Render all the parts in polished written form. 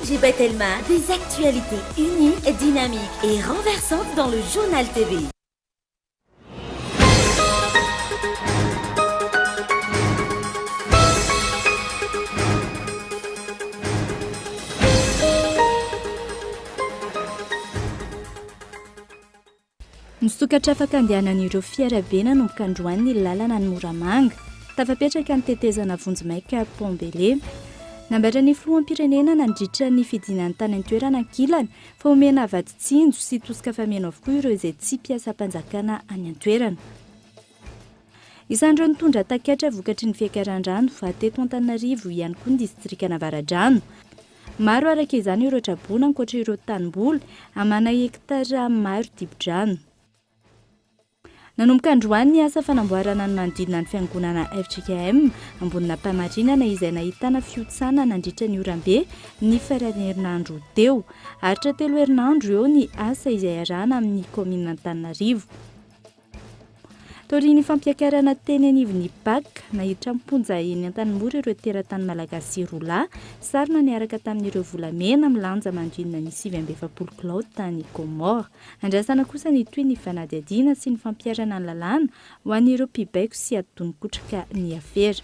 J'ai Telma, des actualités uniques, dynamiques et renversantes dans le journal TV. Nisokatra afaka andehanan'ireo fiarabe nanomboka androany ny lalana ny Moramanga. Tafapetraka ny tetezana vonjimaika Pombele. Nambatra ny filoham-pirenena nandritra ny fidinan'ny tany an-toerana ankilany fa omena avaditsinjo sy tosika fameno avokoa ireo izay tsy mpiasa mpanjakana any an-toerana. Isan'ireo nitondra takatra vokatry ny fiakaran-drano va teto Antananarivo ihany koa ny distrikana Avaradrano. Maro araka izany ireo trabona ankoatra ireo tanimboly amana hektara maro dibo-drano. Nanomboka androany ny asa fanamboarana ny manodidina ny fiangonana FJKM ambonina mpamarinana izay nahitana fiotsana nandritra ny orambe ny farany herinandro teo. Aritra 3 herinandro eo ny asa izay arahana amin'ny komina Antananarivo. Taorian'ny fampiakarana teny anivon'ny PAK nahitra mimponja eny Antanimora ireo teratany malagasy roa sarina niaraka tamin'ireo volamena milanja manodidina ny 720 kilao tany Komora. Andrasana kosa ny toy ny fanadihadiana sy ny fampiarana ny lalàna ho an'ireo mpibaiko sy adonikotraka ny afera.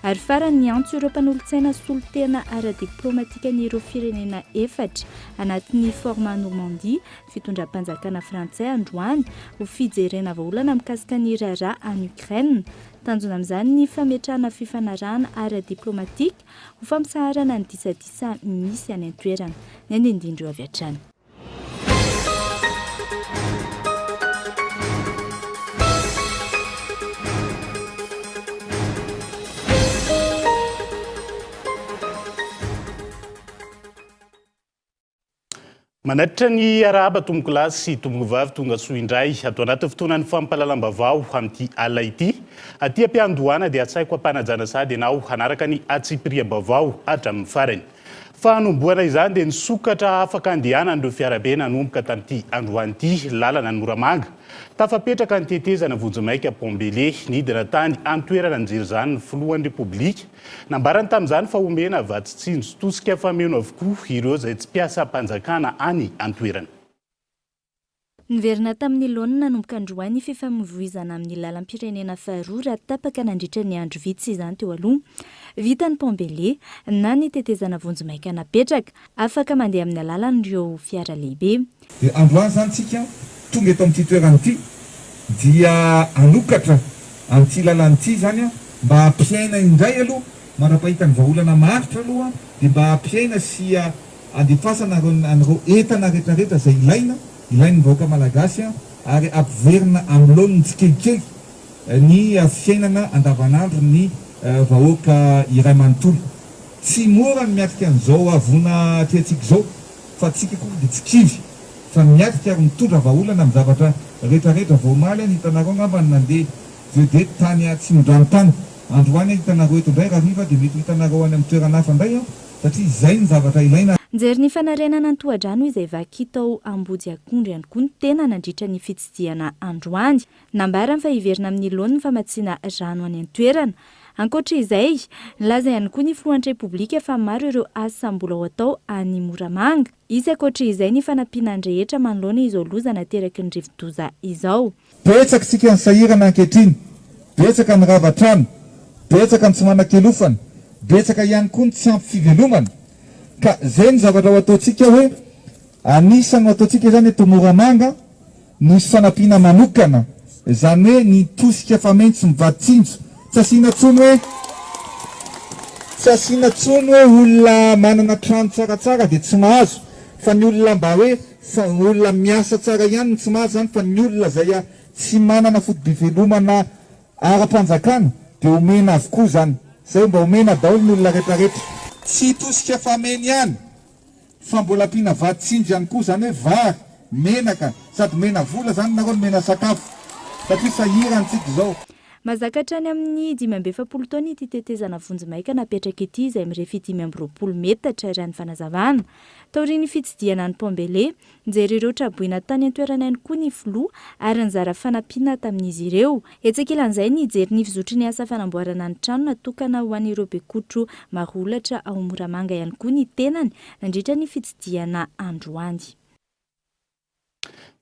Ary farany ny antso ireo mpanolontsaina solotena ara-diplomatika ny ireo firenena efatra anatin'ny forma Normandie fitondram-panjakana frantsay androany ho fijerena vaolana mikasika ny rara any Ukraine. Tanjona amin'izany ny fametrahana fifanarahana ara-diplomatika ho fampisaharana ny disadisa misy any an-toerana. Ny andindindro avy hatrany. Manatitra ny arahaba tomboko lahy sy tomboko vavy tonga soa indray atao anaty fotoanan'ny fampahalalam-baovao amin'ity alina ity. Aty am-piandohana dia atsaiko ampanajana sady ianao hanaraka ny atsipiriam-baovao hatramin'ny farany. Fahanomboana izany dia nisokatra afaka andehanan'ireo fiarabe nanomboka tamin'ity androany ity lalana ny Moramanga. Tafapetraka ny tetezana vonjimaika Pombele nidina tany antoerana anjery izany ny filohan'ny Repoblika. Nambarany tamin'izany fa omena vatitsinjo tosika fameno avokoa ireo izay tsy mpiasa mpanjakana any antoerana. Niverina tamin'ny laona nanomboka androany ny fifamoivoizana amin'ny lalam-pirenena faharoa raha tapaka nandritra ny andro vitsy izany teo aloha. Vitan'ny Pombele na ny tetezana vonjimaika napetraka afaka mandeha amin'ny alalan'ireo fiara lehibe. Androany zany tsika tonga eto amin'ity toerana ity dia anokatra amin'ity lalana zany mba ampiaina indray aloha manapahita ny vahaolana maritra aloha dia mba ampiaina sy andefasana an'ireo entana rehetrarehetra izay ilainy vahoaka malagasy ary ampiverina amin'ny laoniny tsikelikely ny fiainana andavanandro ny vahoaka iray manontolo. Tsy mora ny miatrika an'izao avona tiantsika izao fa tsika koa dia tsy kivy fa miatrika ary mitondra vahaolana amin'ny zavatra rehetrarehetra vao maly ny hitanareo ngamba nandeha vedety tany Tsimondrano tany. Androany hitanareo eto indray raha riva dia mety hitanareo any amin'ny toerana hafa indray satria izay ny zavatra ilaina. Nijery ny fanarenana ny tohadrano izay vaky tao Ambody Akondro ihany koa ny tena nandritra ny fitsidiana androany. Nambarany fa hiverina amin'ny laona ny famatsiana rano any an-toerana. Ankoatra izay, nilaza ihany koa ny filohan'ny Repoblika fa maro ireo asa mbola ho atao any Moramanga. Izy ankoatra izay ny fanampiana ny rehetra manoloana izao loza nateraky ny rivo-doza izao. Betsaka sika ny sahirana ankehitriny, betsaka ny ravatrano, betsaka ny tsy manan-kelofana, betsaka ihany koa ny tsy ampy fivelomana. Ka zay ny zavatra ho ataontsika hoe anisany ho ataontsika izany eto Moramanga nisy fanampiana manokana, izany hoe ny tosika fameno sy mivaditsinjo. Tsy asiana tsony hoe olona manana trano tsaratsara dia tsy mahazo, fa ny olona mba hoe olona miasa tsara ihany tsy mahazo zany, fa ny olona izay tsy manana fotobivelomana ara-panjakana dia omena avokoa zany. Zay mba omena daholo ny olona rehetrarehetra. Tsy tosika fameno ihany fa mbola ampiana vaditsinjo ihany koa, zany hoe vary, menaka sady mena vola zany nareo mena sakafo satria sahirantsika izao. Mazaka hatrany amin'ny 20 taona ity tetezana vonjimaika napetraka ity izay mirefy 20 metatra irany fanazavana. Taoriany fitsidiana ny Pombele, nijery ireo traboina tany an-toerana ihany koa ny filoha ary nizara fanampiana tamin'izy ireo. Etsekilan'izay nijery ny fizotry ny asa fanamboarana ny trano natokana ho an'ireo bekodro marolatra ao Moramanga ihany koa ny tenany nandritra ny fitsidiana androany.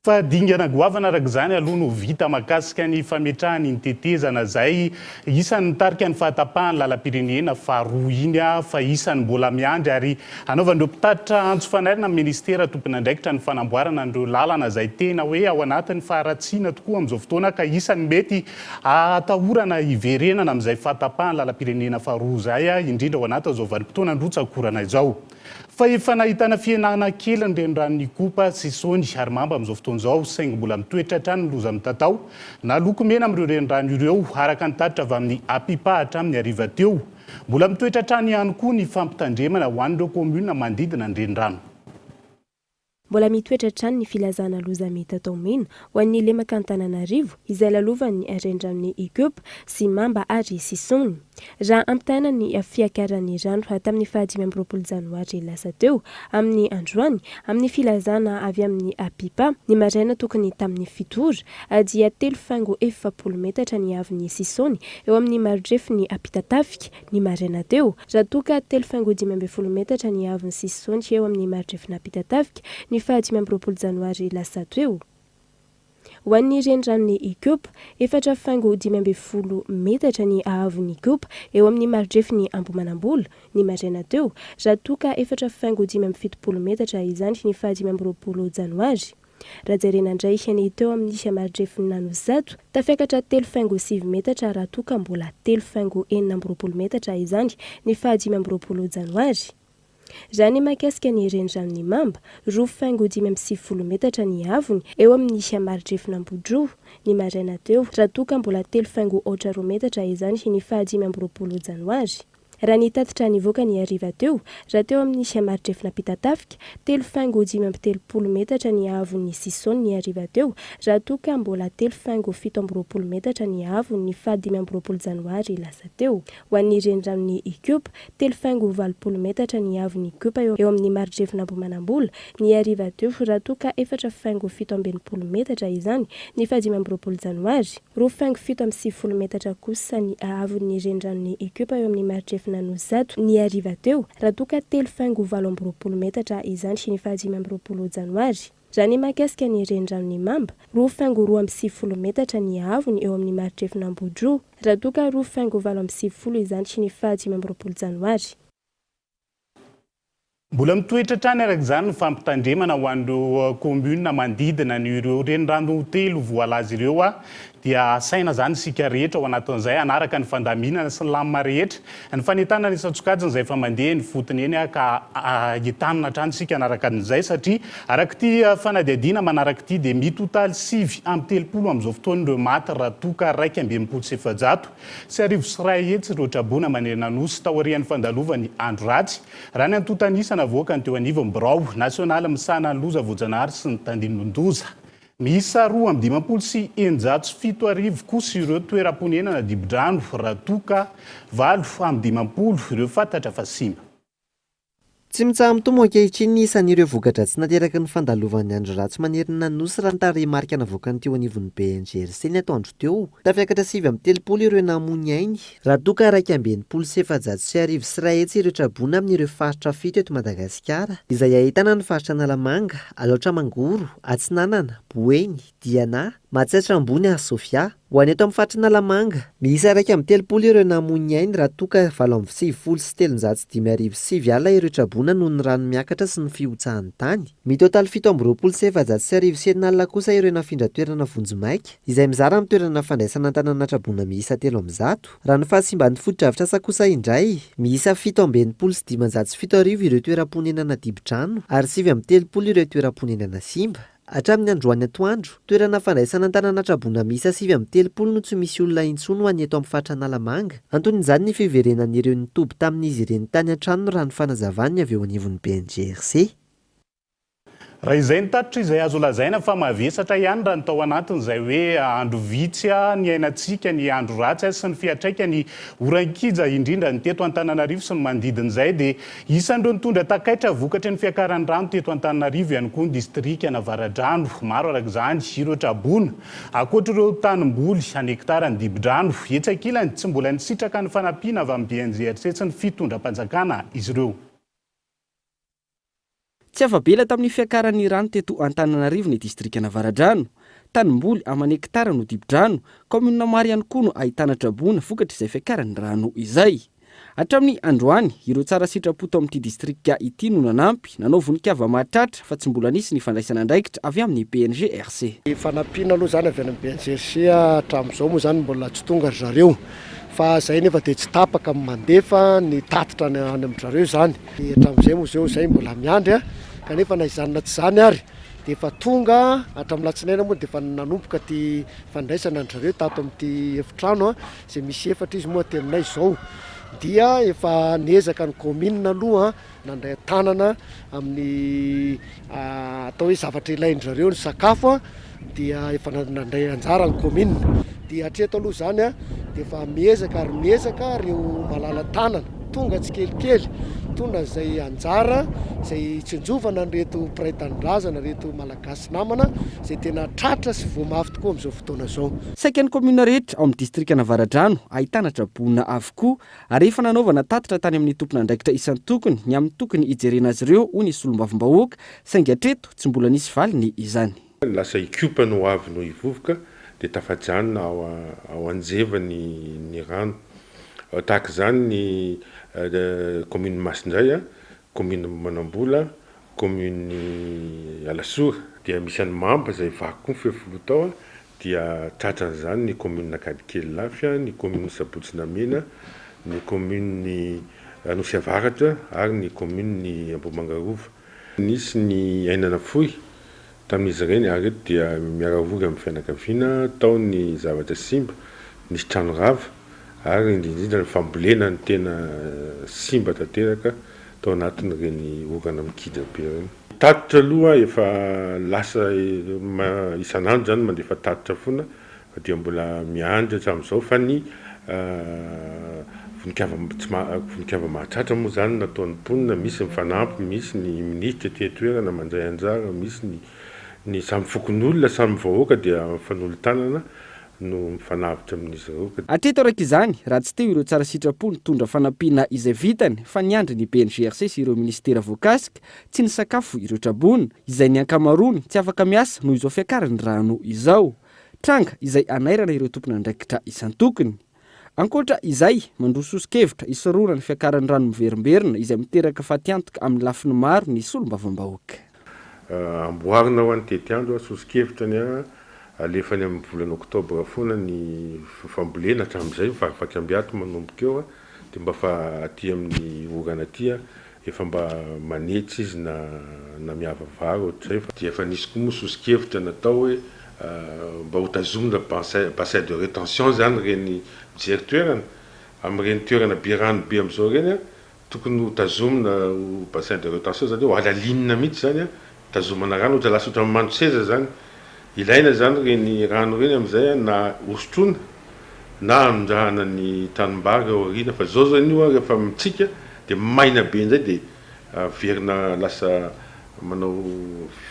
Fa dingana goavana araka izany aloha no vita makasika ny fametrahany ny tetezana izay isan'ny nitarika ny fahatapahany lalam-pirenena faharoa iny fa isan'ny mbola miandry ary anaovan'ireo mpitatitra antso fanairana amin'ny ministera tompon'andraikitra ny fanamboarana an'ireo lalana izay tena hoe ao anatin'ny faharatsiana tokoa amin'izao fotoana ka isan'ny mety atahorana hiverenana amin'izay fahatapahany lalam-pirenena faharoa izay indrindra ao anatin'izao vanim-potoana androtsakorana izao. Fa efa nahitana fihenana kely ny renirano Kopa sy Sony ary mamba amin'izao fotoana izao saingy mbola mitoetra hatrany ny loza mitatao na loko mena amin'ireo renirano ireo araka ny tatitra avy amin'ny Apipa hatramin'ny ariva teo. Mbola mitoetra hatrany ihany koa ny fampitandremana ho an'ireo komuna manodidina ny renirano. Mbola mitoetra hatrany ny filazana loza mitatao mena ho an'ny lemaka Antananarivo izay lalovan'ny renirano Kopa sy mamba ary Sisony. Raha ampitaina ny fiakaran'ny rano tamin'ny 15 janoary lasa teo amin'ny androany amin'ny filazana avy amin'ny Apipa ny maraina tokony tamin'ny 7 dia 3.4 metatra ny avin'ny Sisony eo amin'ny marodrefy ny Apitatafika ny maraina teo raha toka 3.12 metatra ny avin'ny Sisony eo amin'ny marodrefy ny Apitatafika ny 15 janoary lasa teo. Ho an'ny renirano Kopa 4.12 metatra ny ahavon'ny Kopa eo amin'ny marodrefy ny Ambomanambola ny maraina teo raha toka 4.17 metatra izany ny 15 janoary. Raha jerena indray ny teo amin'ny marodrefy ny Nanozato tafiakatra 3.7 metatra raha toka mbola 3.40 metatra izany ny 15 janoary. Raha ny mahakasika ny renirano Mamba 2.70 metatra ny havony eo amin'ny marodrefy Ambodro ny maraina teo raha toka mbola 3.4 metatra izany ny 15 janoary. Raha ny tatitra nivoaka ny ariva teo raha teo amin'ny marodrefy Apitatafika 3.17 metatra ny havony Sisony ny ariva teo raha toka mbola 3.17 metatra ny havony ny 15 janoary lasa teo. Ho an'ny renirano Kopa 3.80 metatra ny havony Kopa eo amin'ny marodrefy Ambomanambola ny ariva teo raha toka 4.17 metatra izany ny 15 janoary. 2.70 metatra kosa ny havony renirano Kopa eo amin'ny marodrefy Nanozato ny ariva teo raha toka 3.80 metatra izany ny 15 janoary. Raha ny mahakasika ny renirano Mamba 2.20 metatra ny havony eo amin'ny marodrefy Ambodro raha toka 2.80 izany ny 15 janoary. Mbola mitoetra hatrany araka izany ny fampitandremana ho an'ireo komuna manodidina ireo renirano telo voalaza ireo dia saina zany sika rehetra ao anatin'izay anaraka ny fandaminana sy ny lamina rehetra ny fanetana ny satsokajiny izay efa mandeha ny fotony eny ka hitanina hatrany sika anaraka an'izay satria araka ity fanadihadiana manaraka ity dia mitotaly 7 amby 30 amin'izao fotoana ireo maty raha toka 1.700 sy arivo sy ray hetsy ireo trabona manerana nosy tao arian'ny fandalovany andro ratsy raha ny antotanisana avoaka ny teo anivo Birao nasionaly misana ny loza voajanahary sy ny tandinondoza. Miisa 2.7 arivo kosa ireo toeram-ponenana dibo-drano raha toka 7.50 ireo fantatra fa simba. Tsy mitsaha mitombo ankehitriny ny isan'ireo vokatra tsy nateraky ny fandalovan'ny andro ratsy manerana nosy raha ny tarehimarika navoakany teo anivon'ny BNGRC ny atoandro teo tafiakatra 7.30 ireo namony ainy raha toka 2.700 sy arivo sy ray hetsy ireo trabona amin'ireo faritra fito eto Madagasikara izay ahitana ny faritra Analamanga, Alaotra Mangoro, Atsinanana, Boeny, Diana, Matsaitra Ambony ary Sofia. Ho any eto amin'ny faritra Analamanga miisa 2.30 ireo namony ainy raha toka 7.70 sy 3.5 alina ireo trabona noho ny rano miakatra sy ny fiotsahan'ny tany. Mitotaly 7.700 sy arivo sy enina alina kosa ireo nafindra toerana vonjimaika izay mizara amin'ny toerana fandraisana tanàna trabona miisa 300. Raha ny fahasimban'ny foto-dravitra asa kosa indray miisa 7.90 sy 507 arivo ireo toeram-ponenana dibo-drano ary 7.30 ireo toeram-ponenana simba. Hatramin'ny androany atoandro, toerana fandraisana tanàna trabona miisa 7.30 no tsy misy olona intsony ho any eto amin'ny faritra Analamanga. Anton'izany ny fiverenan'ireo nitoby tamin'izy ireny tany an-trano raha ny fanazavany avy eo anivon'ny BNGRC. raha izay nitatitra izay azo lazaina fa mavesatra ihany raha nytao anatin'izay hoe andro vitsy ny ainantsika ny andro ratsy sy ny fiatraika ny orankija indrindra ny teto Antananarivo sy ny manodidin'izay dia isan'ireo nitondra takaitra vokatry ny fiakaran'ny rano teto Antananarivo ihany koa ny distrikana Avaradrano maro arak'izany ireo trabona akoatra ireo tanimboly any hektara ny dibidrano etsakilany tsy mbola nisitraka ny fanampiana avy amin'ny BNJRC sy ny fitondram-panjakana izy ireo. Tsy afabela tamin'ny fiakaran'ny rano teto Antananarivo ny distrikana Avaradrano, tanimboly amin'ny hektara no dibidrano, komuna maro ihany koa no ahitana trabona vokatra izay fiakaran'ny rano izay. Hatramin'ny androany, ireo tsara sitrapoto amin'ity distrika ity no nanampy, nanao voninkazo mahatratra fa tsy mbola nisy ny fandraisana andraikitra avy amin'ny PNJRC. Fanampiana aloha zany avy amin'ny PNJRC hatramin'izao moa zany mbola tsy tonga ry zareo. Fa zay nefa dia tsy tapaka mandefa ny tatitra any amin'ny zareo zany. Hatramin'izay moa zao zay mbola miandry kanefa na izany tsy zany ary dia efa tonga hatramin'ny latsinaina moa dia efa nanomboka ty fandraisana ny zareo tato amin'ity efitrano izay misy efatra izy moa aty aminay izao. Dia efa niezaka ny commune aloha nandray tanana amin'ny atao hoe zavatra ilain'ny zareo ny sakafo dia efa nandray anjara ny commune. Dia hatreto aloha zany dia efa miezaka ary miezaka reo malala tanana tonga tsikelikely tondra izay anjara izay tsinjovana nyreto mpiray tanindrazana reto malagasy namana izay tena tratra sy voamafy tokoa amin'izao fotoana izao. Saika ny komuna rehetra ao amin'ny distrikana Avaradrano ahitana trabona avokoa ary efa nanaovana tatitra tany amin'ny tompona andraikitra isan'ny tokony ny amin'ny tokony hijerena azy ireo hoy ny solombavim-bahoaka saingy hatreto tsy mbola nisy valiny izany. Lasa ikupa no avy no hivovoka dia tafajanona ao anjeva ny rano. Tahaka izany ny commune Masindray, commune Manambola, commune Alasora dia misy any Mamba izay vaky koa fefolo tao dia tratran'izany ny commune Nakadikely Lafia, ny commune Sabotsinamena, ny commune Anosy Avaratra ary ny commune Ambohimangarova. Nisy ny Ainana Fohy tamin'izy ireny ary dia miaravory amin'ny fianakaviana tao ny zavatra simba, nisy trano rava ary indrindra ny fambolena ny tena simba tanteraka tao anatin'ireny orana mikidra be ireny. Tatitra aloha efa lasa isan'andro zany mandefa tatitra foana fa dia mbola miandry hatramin'izao fa ny voninkazo mahatratra moa zany nataon'ny mponina, misy ny fanampy, misy ny ministra toerana mandray anjara, misy ny samy fokon'olona samy vahoaka dia fanolo-tanana no mifanavitra amin'izy ireo. Hatreto araka izany raha tsy teo ireo tsara sitrapo nitondra fanampiana izay vitany fa niandry ny PNJRC sy ireo ministera voakasika tsy ny sakafo ireo trabona izay ny ankamarony tsy afaka miasa noho izao fiakarany rano izao. Tranga izay anairana ireo tompona andraikitra isan-tokony. Ankoatra izay mandroso soskevitra isorona ny fiakarany rano miverimberina izay miteraka fatiantoka amin'ny lafiny maro ny solombavambahoaka. Amboarina ho an'ny tetiandro soskevitra ny alefany amin'ny volana oktobra foana ny fambolena hatramin'izay vakivaky ambiato manomboka eo dia mba fa aty amin'ny orana aty efa mba manetsy izy na miavavary ohatr'izay dia efa nisy koa moa soskevitra natao hoe mba hotazomina bassin de rétention zany reny mijery toerana amin'ireny toerana be rano be amin'izao reny tokony hotazomina bassin de rétention zany hoe halalinina mihitsy zany tazomana rano ohatra lasa ohatra mando seza zany. Ilaina zany reny rano reny amin'izay na hosotrona na anondrahana ny tanimbary ao aoriana fa zao zany io rehefa mitsika dia maina be an'izay dia verina lasa manao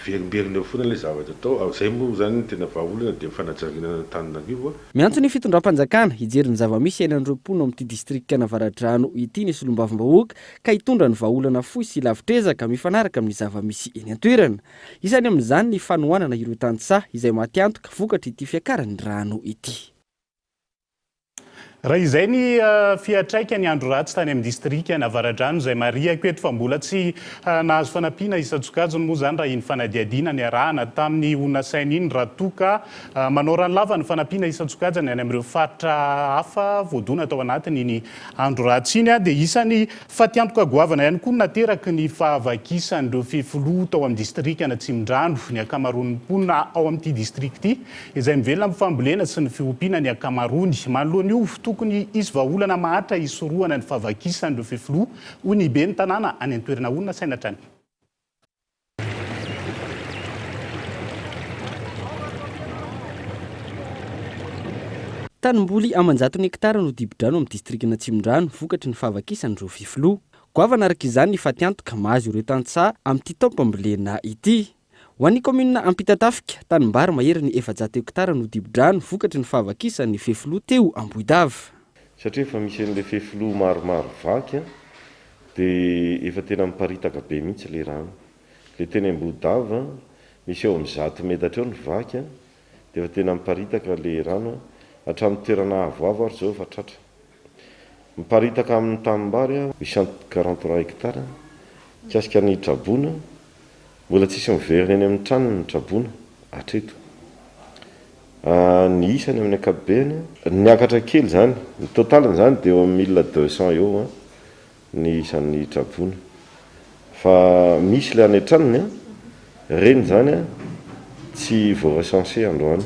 verimberina eo foana ilay zavatra atao. Izay moa zany tena vahaolana dia fanajariana Antananarivo. Miantso ny fitondram-panjakana hijery ny zava-misy ainan'ireo mpono amin'ity distrikana Avaradrano ity ny solombavim-bahoaka ka hitondra ny vahaolana fohy sy lavitrezaka mifanaraka amin'ny zava-misy eny an-toerana. Isany amin'izany ny fanohanana ireo tantsaha izay mahatiantoka vokatra ity fiakarany rano ity. Raha izay ny fiatraika ny andro ratsy tany amin'ny distrikana Avaradrano izay mariako eto fa mbola tsy nahazo fanampiana isan-tsokajiny moa zany raha iny fanadiadiana ny arahana tamin'ny onasaina iny raha toka manao ranolava ny fanampiana isan-tsokajiny any amin'ireo faritra hafa voadona tao anatiny iny andro ratsy iny dia isany fatiantoka goavana ihany koa nateraky ny fahavakisan'ireo fifoloha tao amin'ny distrikana Tsimondrano ny akamaroan'ny mponina ao amin'ity distrikt ity izay mivelona amin'ny fambolena sy ny fiompiana ny akamarony manoloana io tokony izy vahaolana mahatra isorohana ny fahavakisan'ireo fifoloha hoy ny be ny tanàna any an-toerana onona saina trany. tanimboly amanjato ny hektara no dibo-drano amin'ny distrikina Tsimondrano vokatry ny fahavakisandreo fifilo. Goavana araka izany ny fatiantoka mahazo ireo tantsaha amin'ity taom-pambolena ity. Ho an'ny komina Ampitatafika, tanimbary mahery ny 400 hektara no dibo-drano vokatry ny fahavakisany fifilo teo Ambohidava. Satria efa misy an'ilay fifilo maromaro vaky dia efa tena miparitaka be mihitsy le rano. Le teny Ambohidava misy eo amin'ny 100 metatra eo ny vaky dia efa tena miparitaka le rano hatramin'ny toerana Vaovao zao efa tratra. Miparitaka amin'ny tanimbary 843 hektara kasika ny Trabona. Mbola tsisy miverina eny amin'ny tranony ny Trabona hatreto. Ny isany amin'ny ankapobeny niakatra kely zany, ny totaliny zany dia eo amin'ny 1200 eo ny isan'ny Trabona. Fa misy le any antranony reny zany tsy voarecensé androany.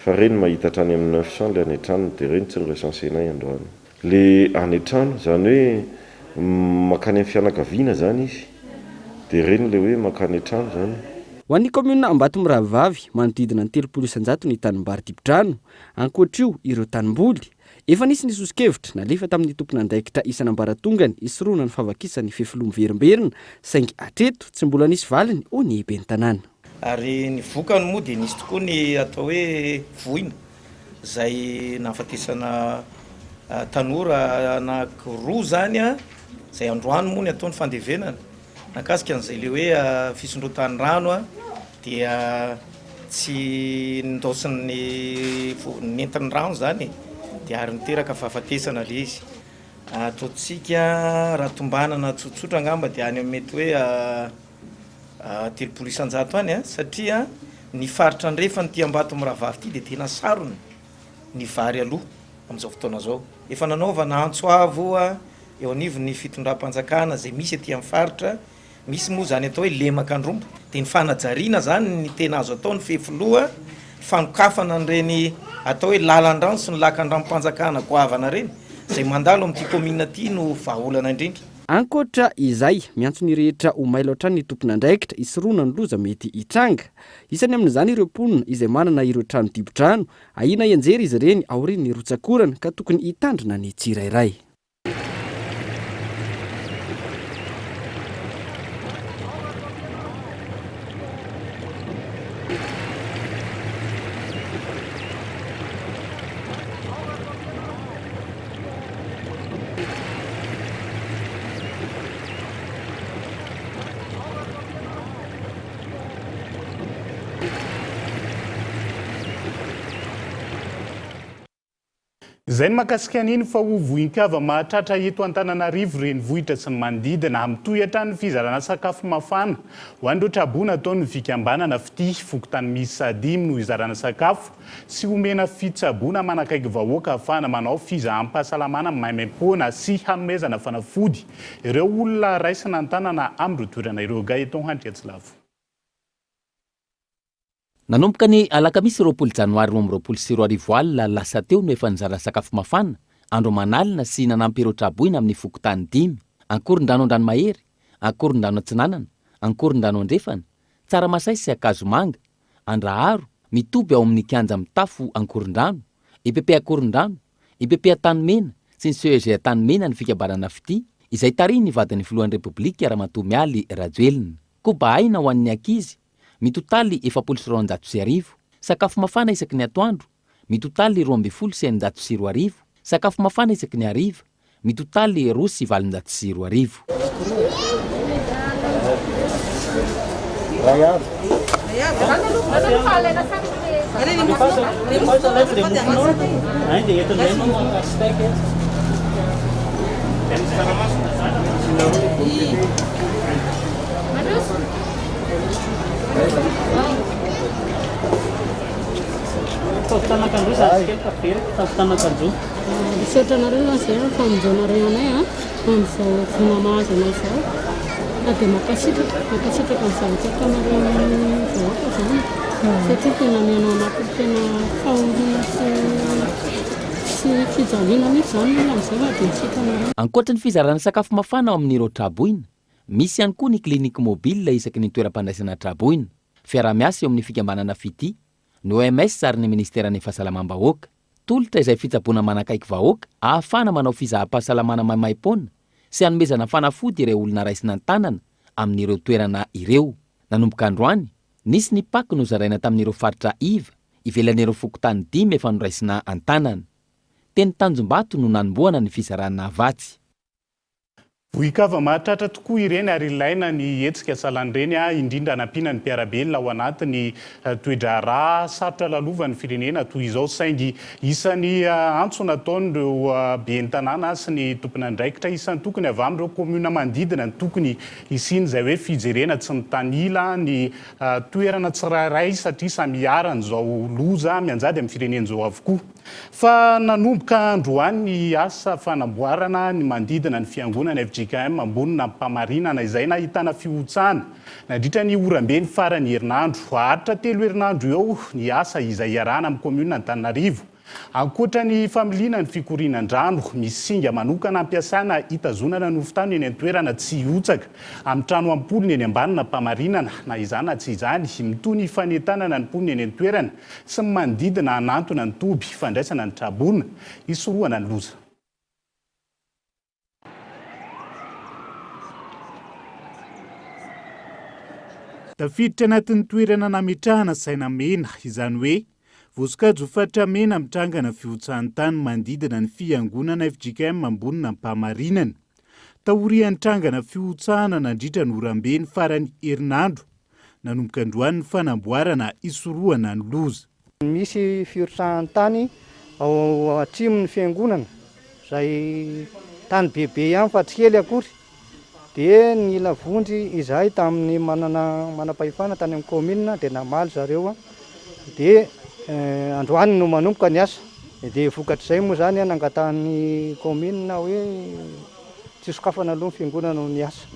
Fa reny mahita hatrany amin'ny 900 le any antranony dia reny tsy norecensenay androany. Le any antrano zany hoe makany amin'ny fianakaviana zany izy. Dia reny le hoe makany an-trano zany. Ho an'ny komina Ambatomirahavavy manodidina ny 300 ny tanimbary dibo-drano. Ankoatr'io ireo tanimboly efa nisy nisosikevitra nalefa tamin'ny tompon'andraikitra isan'ambaratongany isoroana ny fahavakisany fifilo miverimberina saingy hatreto tsy mbola nisy valiny ho ny ben'ny tanàna. Ary ny vokany moa dia nisy tokoa ny atao hoe voina izay nahafatesana tanora anankiroa zany izay androany moa ny ataony fandevenana. Nakasika an'izay le hoe fisondrotany rano dia tsy ndosiny nentin'ny rano zany dia ary niteraka fahafatesana le izy. Ataontsika raha tombanana tsotsotra angamba dia any mety hoe 300 isanjato any satria ny faritra andrefa ny Ambatomirahavavy ity dia tena sarony ny vary aloha amin'izao fotoana zao. Efa nanaovana Antsoavo eo anivon'ny fitondram-panjakana izay misy aty amin'ny faritra. Misy moa zany atao hoe lemakandrombo dia ny fanajariana zany ny tena azo atao ny fefiloha fanokafana n'ireny atao hoe lalan-drano sy ny lakan-drano-panjakana goavana reny izay mandalo amin'ity komina ity no vahaolana indrindra. Ankoatra izay miantso ny rehetra ho mailo hatrany ny tompon'andraikitra isoroana ny loza mety hitranga. Isany amin'izany ireo mponina izay manana ireo trano dibo-drano ahina ianjery izy ireny aorian'ny rotsakorana ka tokony hitandrina ny tsirairay. Izay ny mahakasika an'iny fa ho voinkava mahatratra eto Antananarivo renivohitra sy ny manodidina amin'ny tohatra ny fizarana sakafo mafana. Ho an'ireo Trabona ataony fikambanana fity fokontany misy 5 no izarana sakafo sy omena fitsaboana manakaiky vahoaka ahafahana manao fizahampahasalamana maimaimpona sy hanomezana fanafody ireo olona raisina an-tanana amin'ireo toerana ireo ga eto Andriatsilavo. Nanomboka ny alakamisy 20 janoary 2024 lasa teo no efa nizara sakafo mafana andro manalina sy nanampy ireo Traboina amin'ny fokontany 5 ankoron-drano an-dranomahery, ankoron-drano antsinanana, ankoron-drano andrefana, tsaramasay sy akazomanga, andraharo mitoby ao amin'ny kianja mitafo ankoron-drano, EPP ankoron-drano, EPP Tanimena sy ny CEG Tanimena ny fikambanana fity izay tarihy ny vadin'ny filohan'ny Repoblika Ramatomialy Rajoelina. Kobahaina ho an'ny ankizy mitotaly 700 sakafo mafana isaky ny atoandro mitotaly 220 sakafo mafana isaky ny hariva mitotaly 220. Ankoatra ny fizarana sakafo mafana ao amin'ireo Traboina, misy ihany koa ny klinika mobile isaky ny toeram-pandraisana Traboina. Fiara-miasa eo amin'ny fikambanana fity, ny OMS ary ny ministera ny fahasalamam-bahoaka. tolotra izay fitsaboana manakaiky vahoaka ahafana manao fizaha-pahasalamana maimaim-poana sy hanomezana fanafody ireo olona raisina an-tanana amin'ireo toerana ireo. Nanomboka androany, nisy ny paky nozaraina tamin'ireo faritra iva ivelan'ireo fokotany 5 efa noraisina an-tanana. Teny Tanjombato no nanomboana ny fizarana avatsy. Vohikava mahatratra tokoa ireny ary ilaina ny hetsika salan'ireny indrindra hanampiana ny mpiarabelona ao anatiny toe-draharaha sarotra lalovan'ny firenena toy izao saingy isan'ny antso nataon'ireo ben'ny tanàna sy ny tompona andraikitra isan'ny tokony avy amin'ireo komuna manodidina ny tokony isiny izay hoe fijerena tsy mitanila ny toerana tsirairay satria samiarana izao loza mianjady amin'ny firenena izao avokoa. Fa nanomboka androany ny asa fanamboarana ny manodidina ny fiangonana FJKM ambonina mpamarinana izay nahitana fihotsana nandritra ny orambe ny farany herinandro. Haritra 3 herinandro eo ny asa izay iarahana amin'ny komuna Antananarivo. Ankoatra ny familiana ny fikorinan-drano, misy singa manokana ampiasana hitazonana ny ofitany eny an-toerana tsy hotsaka amin'ny trano am-polony eny ambanina mpamarinana na izany tsy izany mitony ifanentanana ny polony eny an-toerana sy ny manodidina hanantona ny toby fandraisana ny trabona hisorohana ny loza. Tafiditra anatin'ny toerana nametrahana saina mena izany hoe voasokajy fatra mena mitrangana fihotsahan-tany manodidina ny fiangonana FJKM ambonina mpamarinana. Taorian'ny trangana fihotsahana nandritra ny orambe ny farany herinandro. Nanomboka androany ny fanamboarana hisorohana ny loza. Misy fihotsahan-tany ao atrimon'ny fiangonana izay tany bebe ihany fa tsy kely akory. Dia ny lavondry izay tamin'ny manam-pahefana tany amin'ny komina dia namaly zareo. Dia androany no manomboka ny asa. Dia vokatr'izay moa zany nangatahany komina hoe tsy sokafana aloha ny fiangonana noho ny asa.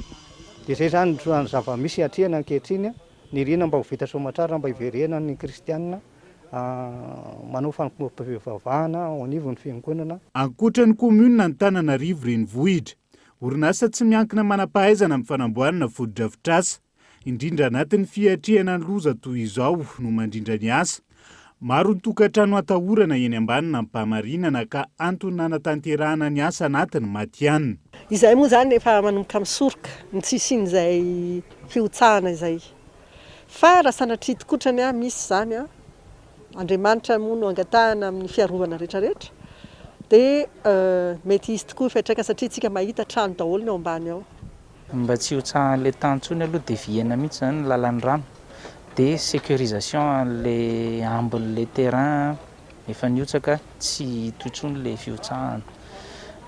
Dia izay zany ny zava-misy atrehana ankehitriny ny rina mba ho vita somatsara mba hiverena ny kristianina manao fanovavahana ao anivon'ny fiangonana. Ankoatra ny komuna Antananarivo renivohitra, orinasa tsy miankina manam-pahaizana amin'ny fanamboarana foto-drafitr'asa indrindra anatin'ny fiatrehana ny loza toy izao no mandrindra ny asa. Maro ny tokantrano atahorana eny ambanina mpamarinana ka antony nanatanterahana ny asa anatiny matianina. Izay moa zany efa manomboka misoroka ny tsisin'izay fiotsahana izay. Fa raha sanatria tokotrany misy zany Andriamanitra moa no angatahana amin'ny fiarovana rehetrarehetra. Dia mety izy tokoa fetraka satria tsika mahita trano daholo ny ao ambany ao. Mba tsy hotsahan'ilay tantsony aloha dia viana mihitsy zany lalan'ny rano. Dia sécurisation an'ilay ambin'ilay terrain efa niotsaka tsy totsony ilay fiotsahana.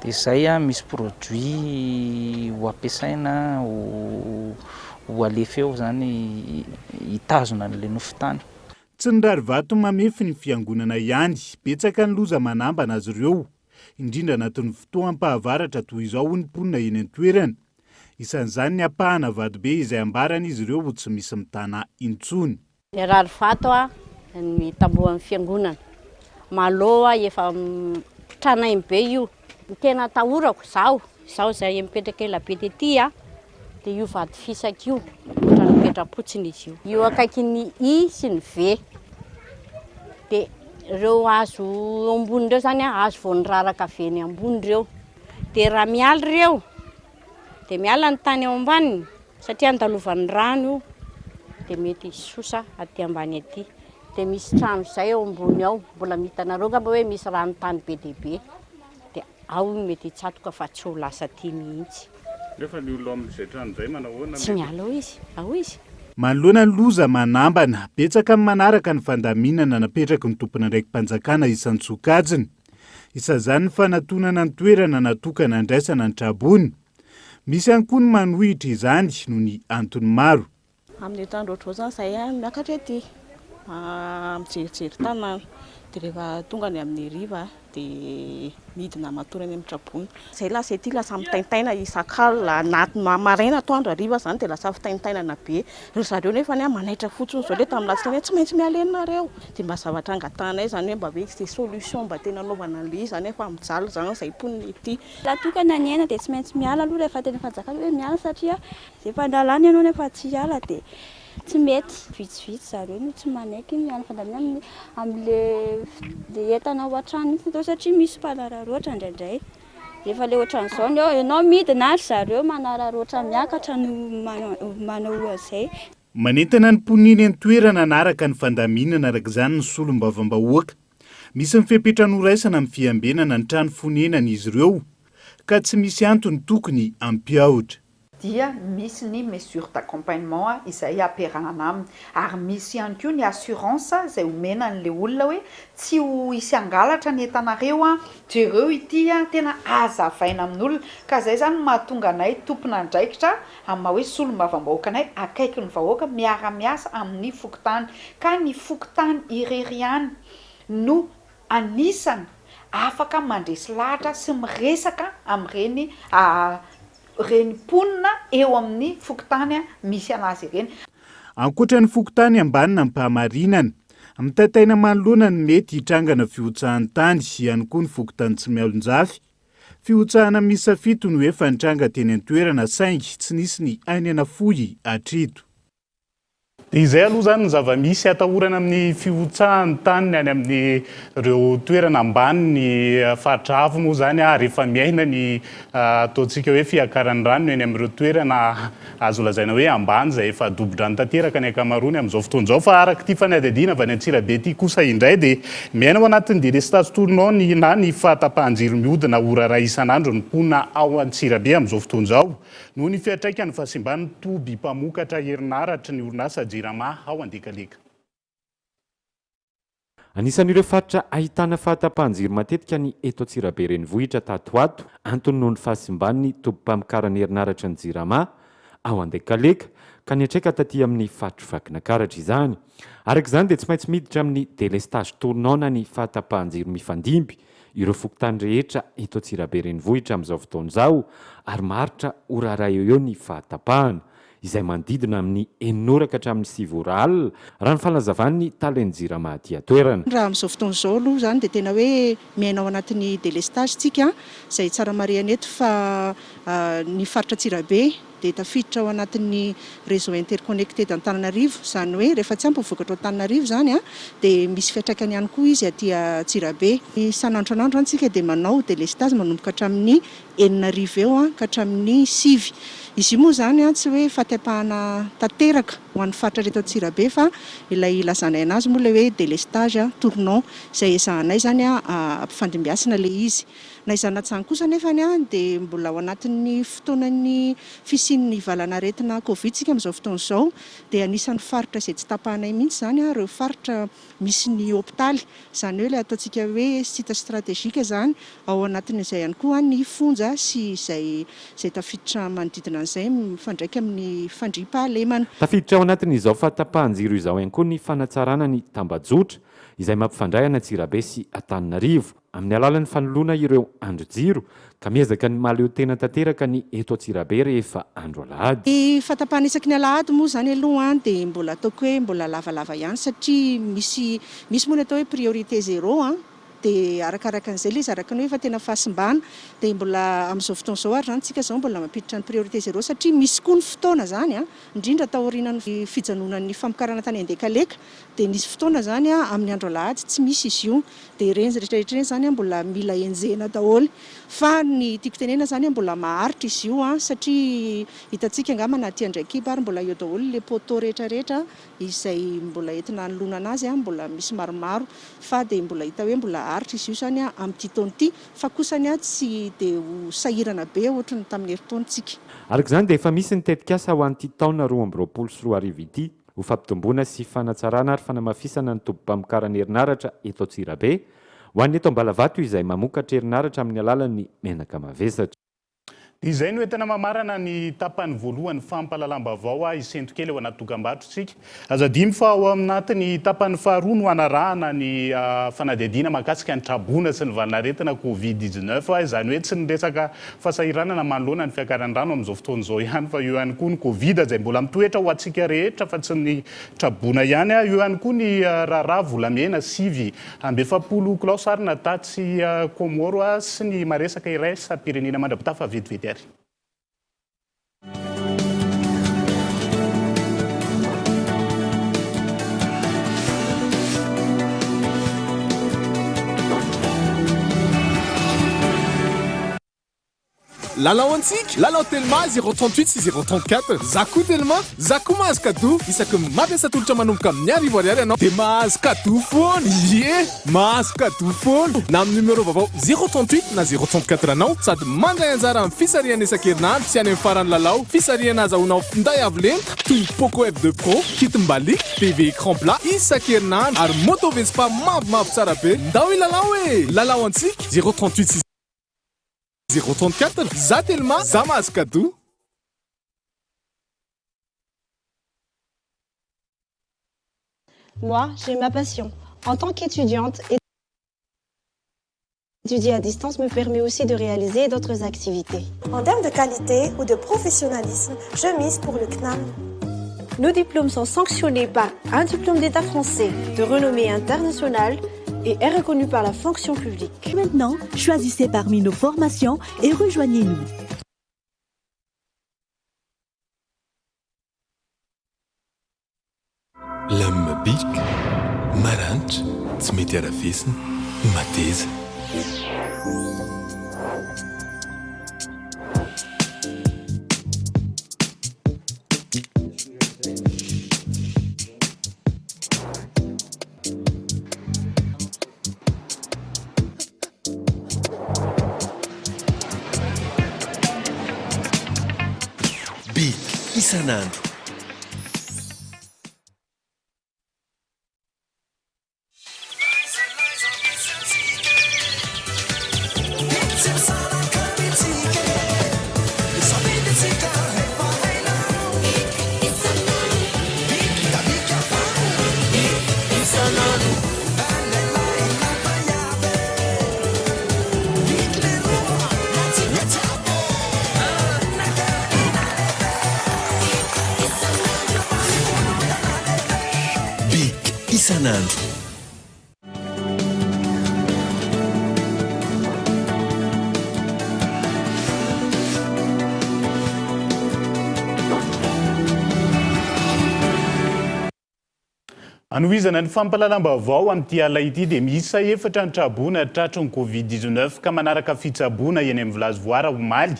Dia izay misy produit ho ampiasaina ho alefa eo zany hitazona an'ilay nofotany. Tsy ny rary vato mamefy ny fiangonana ihany, betsaka ny loza manambana azy ireo, indrindra anatin'ny fotoam-pahavaratra toy izao ny mponina eny an-toerana. Isan'izany ny apahana vadobe izay ambarana izy ireo ho tsy misy mitana intsony. Ny rary vato ny tambohan'ny fiangonana. Maloha efa tranainy be io. Ny tena atahorako izao izay mipetraka elabe tety dia io vady fisaka io, ohatrany mipetra-potsiny izy io. Io akaikin'ny I sy ny V. Dia ireo hazo ambony ireo zany hazo vao niraraka avy eny ambony ireo. Dia raha miala ireo, dia miala ny tany ao ambaniny satria andalovan'ny rano dia mety sosa aty ambany aty. Dia misy trano izay ao ambony ao, mbola mitanareo ngamba hoe misy rano tany be dia be. Dia ao mety hitsatoka fa tsy ho lasa aty mihitsy. Rehefa ny olona amin'izay trano izay manao tsy miala ao izy. Manoloana ny loza manambana, betsaka amin'ny manaraka ny fandaminana napetraka ny tompona ndraiky mpanjakana isan'ny sokajiny. Isan'izany ny fanatonana ny toerana natokana andraisana ny trabony. Misy ihany koa ny manohitra izany noho ny antony maro. Amin'ny tandro ohatr'izao zany izay miakatra ety mijerijery tanàna. Dia rehefa tonga ny amin'ny riva dia midina matorany amin'ny trabony. Izay lasa ety lasa mitaintaina isak'alina maraina atoandro hariva zany dia lasa fitaintainana be. Ry zareo nefa manaitra fotsiny izao le tamin'ny latsinainy tsy maintsy miala enareo. Dia mba zavatra angatanay zany hoe mba hoe c'est solution mba tena anaovana an'ilay zany efa mijaly zany izay poniny ety. Raha tokana ny aina dia tsy maintsy miala aloha rehefa tena fanjakana hoe miala satria efa andalany ianao nefa tsy hiala dia tsy mety vitsivitsy zareo no tsy manaiky miany fandamina am'le entana ao an-trano mihitsy satria misy mpanararoatra indraindray rehefa le ohatran'izao ny ianao midina ary zareo manararoatra miakatra no manao azay. Manentana ny mponina ny toerana anaraka ny fandaminana araka izany ny solom-bavam-bahoaka. Misy ny fiapetranoraisana amin'ny fiambenana ny trano fonenana izy ireo ka tsy misy antony tokony ampiahotra. Dia misy ny mesure d'accompagnement izay ampiarahana aminy ary misy ihany koa ny assurance izay omena an'le olona hoe tsy ho hisy angalatra ny entanareo jereo ity tena azavaina amin'olona ka izay zany mahatonga anay tompona andraikitra amin'ny hoe solombavam-bahoaka anay akaiky ny vahoaka miara-miasa amin'ny fokotany ka ny fokotany irery ihany no anisany afaka mandresy lahatra sy miresaka amin'ireny reny ponina eo amin'ny fokotany misy anazy ireny. Ankoatra ny fokotany ambanina mpahamarinana, mitataina manoloana ny mety hitrangana fihotsahan-tany ihany koa ny fokotany tsy mialonjafy. Fihotsahana misafito no efa nitranga teny an-toerana saingy tsy nisy ny any anafoy atrito. Izay aloha zany ny zava-misy atahorana amin'ny fihotsahan'ny tany any amin'ny ireo toerana ambany ny faritra avo moa zany rehefa miaina ny ataontsika hoe fiakaran'ny rano eny amin'ireo toerana azo lazaina hoe ambany izay efa dobo-drano tanteraka ny ankamaroany amin'izao fotoan'izao fa araka ity fanadihadiana avy any Antsirabe ity kosa indray dia miaina ao anatin'ny délestage tournant na ny fahatapahan-jiro mihodina ora iray isan'andro ny mponina ao Antsirabe amin'izao fotoan'izao noho ny fiantraikany fahasimban'ny toby mpamokatra herinaratra ny orinasa jirama ao Andekaleka. Anisan'ireo faritra ahitana fahatapahan-jiro matetika ny eto Antsirabe renivohitra tatoato antony noho ny fahasimban'ny toby mpamokarana herinaratra ny jirama ao Andekaleka ka niantraika taty amin'ny faritra Vakinankaratra izany. Araka izany dia tsy maintsy miditra amin'ny délestage tournant na ny fahatapahan-jiro mifandimby ireo fokotany rehetra eto Antsirabe renivohitra amin'izao fotoan'izao ary maharitra ora iray eo ny fahatapahana izay manodidina amin'ny 9 ka hatramin'ny 7 ora alina raha ny falazavan'ny talen'ny jirama aty atoerana. Raha amin'izao fotoan'izao aloha zany dia tena hoe miaina ao anatin'ny délestage tsika izay tsara marihana eto fa ny faritra Antsirabe dia tafiditra ao anatin'ny réseau interconnecté d'Antananarivo izany hoe rehefa tsy ampy vokatra ao Antananarivo zany dia misy fiantraikany ihany koa izy aty Antsirabe. Isan'andronandro antsika dia manao délestage manomboka hatramin'ny 9 eo ka hatramin'ny 7. Izy io moa zany tsy hoe fahatapahana tanteraka ho an'ny faritra reto Antsirabe fa ilay ilazanay anazy moa ilay hoe délestage tournant izay ezahanay zany ampifandimbiasana ilay izy. Na izany atsany kosa nefany dia mbola ao anatin'ny fotoanan'ny fisian'ny valanaretina Covid tsika amin'izao fotoan'izao dia anisan'ny faritra izay tsy tapahanay mihitsy zany ireo faritra misy ny hôpitaly izany hoe ilay ataontsika hoe site stratégique zany ao anatin'izay ihany koa ny fonja sy izay tafiditra manodidina an'izay mifandraika amin'ny fandriam-pahalemana. Tafiditra ao anatin'izao fahatapahan-jiro izao ihany koa ny fanatsarana ny tambajotra izay mampifandray Antsirabe sy Antananarivo amin'ny alalan'ny fanoloana ireo andro-jiro ka miezaka ny mahaleo tena tanteraka ny eto Antsirabe rehefa andro alahady. Ny fatapahana isaky ny alahady moa zany aloha dia mbola ataoko hoe mbola lavalava ihany satria misy moa ny atao hoe priorité zéro dia arakaraka an'izay ilay izy araka ny hoe efa tena fahasimbana dia mbola amin'izao fotoan'izao ary zany tsika izao mbola mampiditra ny priorité zéro satria misy koa ny fotoana zany indrindra taorian'ny fijanonan'ny famokarana tany Andekaleka dia nisy fotoana zany amin'ny andro alahady tsy misy izy io dia ireny rehetrarehetra ireny zany mbola mila enjehina daholo fa ny tiako tenena zany mbola maharitra izy io satria hitantsika angamba na aty Andraikiba ary mbola eo daholo le poteau rehetrarehetra izay mbola entina hanoloana anazy mbola misy maromaro fa dia mbola hita hoe mbola haritra izy io zany amin'ity taona ity fa kosany tsy dia ho sahirana be ohatrany tamin'ny herintaonantsika. Araka izany dia efa misy ny tetikasa ho an'ity taona 2024 ity ho fampitomboana sy fanatsarana ary fanamafisana ny toby mpamokarana herinaratra eto Antsirabe ho an'ny eto Ambalavato izay mamokatra herinaratra amin'ny alalan'ny menaka mavesatra. Izay no entana mamarana ny tapany voalohany fampahalalam-baovao isentokely ao anaty dokam-barotritsika. Azo adimy fa ao anatin'ny tapany faharoa no anarahana ny fanadihadiana mahakasika ny trabona sy ny valanaretina Covid-19 izany hoe tsy niresaka fahasahiranana manoloana ny fiakaran'ny rano amin'izao fotoan'izao ihany fa eo ihany koa ny Covid izay mbola mitoetra ho antsika rehetra fa tsy ny trabona ihany eo ihany koa ny raharaha volamena sivy amby 70 kilao sarina tatsy Komoro sy ny maresaka iray sa-pirenena mandrapitafa vetivety. lalao antsika lalao telma 038 sy 034 za koa telma za koa mahazo kado isaky mampiasa tolotra manomboka amin'ny arivo anao dia mahazo kado foana ye mahazo kado foana na amin'ny numéro vaovao 038 na 034 anao sady mandray anjara amin'ny fisarihana isan-kerinandro sy any amin'ny farany lalao fisarihana azahoanao finday avo lenta toy Poco F2 Pro kit mbalik TV écran plat isan-kerinandro ary moto Vespa mavomavo tsara be ndao ilalao e lalao antsika 038 034 za telma za mahazo kado. Moi, j'ai ma passion. En tant qu'étudiante, étudier à distance me permet aussi de réaliser d'autres activités. En termes de qualité ou de professionnalisme, je mise pour le CNAM. Nos diplômes sont sanctionnés par un diplôme d'État français de renommée internationale et est reconnu par la fonction publique. Maintenant, choisissez parmi nos formations et rejoignez-nous. Lame bic, maranitra, tsy mety aravesina, mateza. Bic isan'andro. Isan'andro. Anohizana ny fampalalam-baovao amin'ity ala ity dia miisa efatra ny traboana tratry ny Covid-19 ka manaraka fitsaboana eny amin'ny village voara Omaly.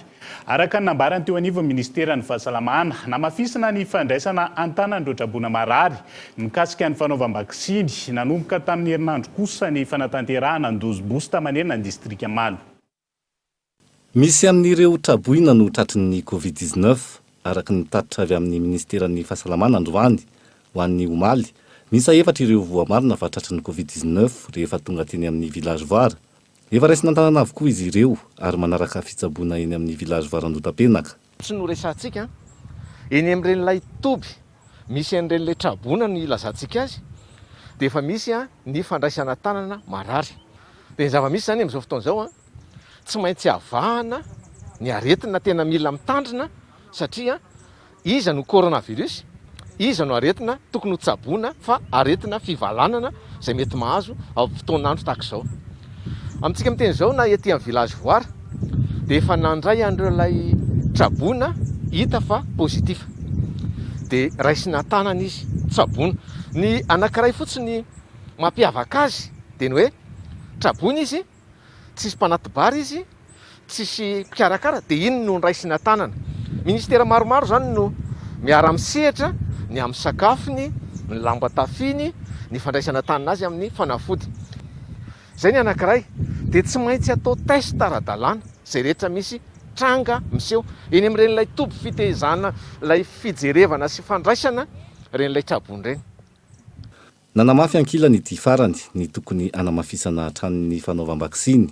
Araka ny nambarany teo anivo ministera ny fahasalamana namafisana ny fandraisana antanan'ireo traboana marary mikasika ny fanaovam-bakisiny nanomboka tamin'ny herinandro kosa ny fanatanterahana ny dozy booster manerana ny distrika Malo. Misy amin'ireo traboina no tratry ny Covid-19 araka ny tatitra avy amin'ny ministeran'ny fahasalamana androany ho an'ny Omaly. Misa efatra ireo voamarina fa tratry ny Covid-19 rehefa tonga teny amin'ny village voara. Efa raisina antanana avokoa izy ireo ary manaraka fitsaboana eny amin'ny village voaran-dotapenaka. Tsy no resantsika eny amin'iren'ilay toby misy an'iren'ilay traboana ny ilazantsika azy dia efa misy ny fandraisana tanana marary. Dia ny zava-misy zany amin'izao fotoana izao tsy maintsy avahana ny aretina tena mila mitandrina satria iza no coronavirus, iza no aretina tokony ho tsaboana fa aretina fivalanana izay mety mahazo ao fotoan'andro tahaka izao. Amintsika miteny izao na ety amin'ny village voara dia efa nandray an'ireo traboana hita fa positif dia raisina tanana izy tsaboana. Ny anankiray fotsiny mampiavaka azy dia ny hoe traboana izy, tsisy mpanatibary izy, tsisy mpikarakara dia iny no raisina tanana. Ministera maromaro zany no miara-misehatra ny amin'ny sakafony, ny lamba tafiny, ny fandraisana tanana azy amin'ny fanafody. Zay ny anankiray dia tsy maintsy atao test ara-dalàna izay rehetra misy tranga miseho eny amin'iren'ilay toby fitehizana, ilay fijerevana sy fandraisana ren'ilay traboana ireny. Nanamafy ankilany ity farany ny tokony anamafisana hatran'ny fanaovam-bakisiny.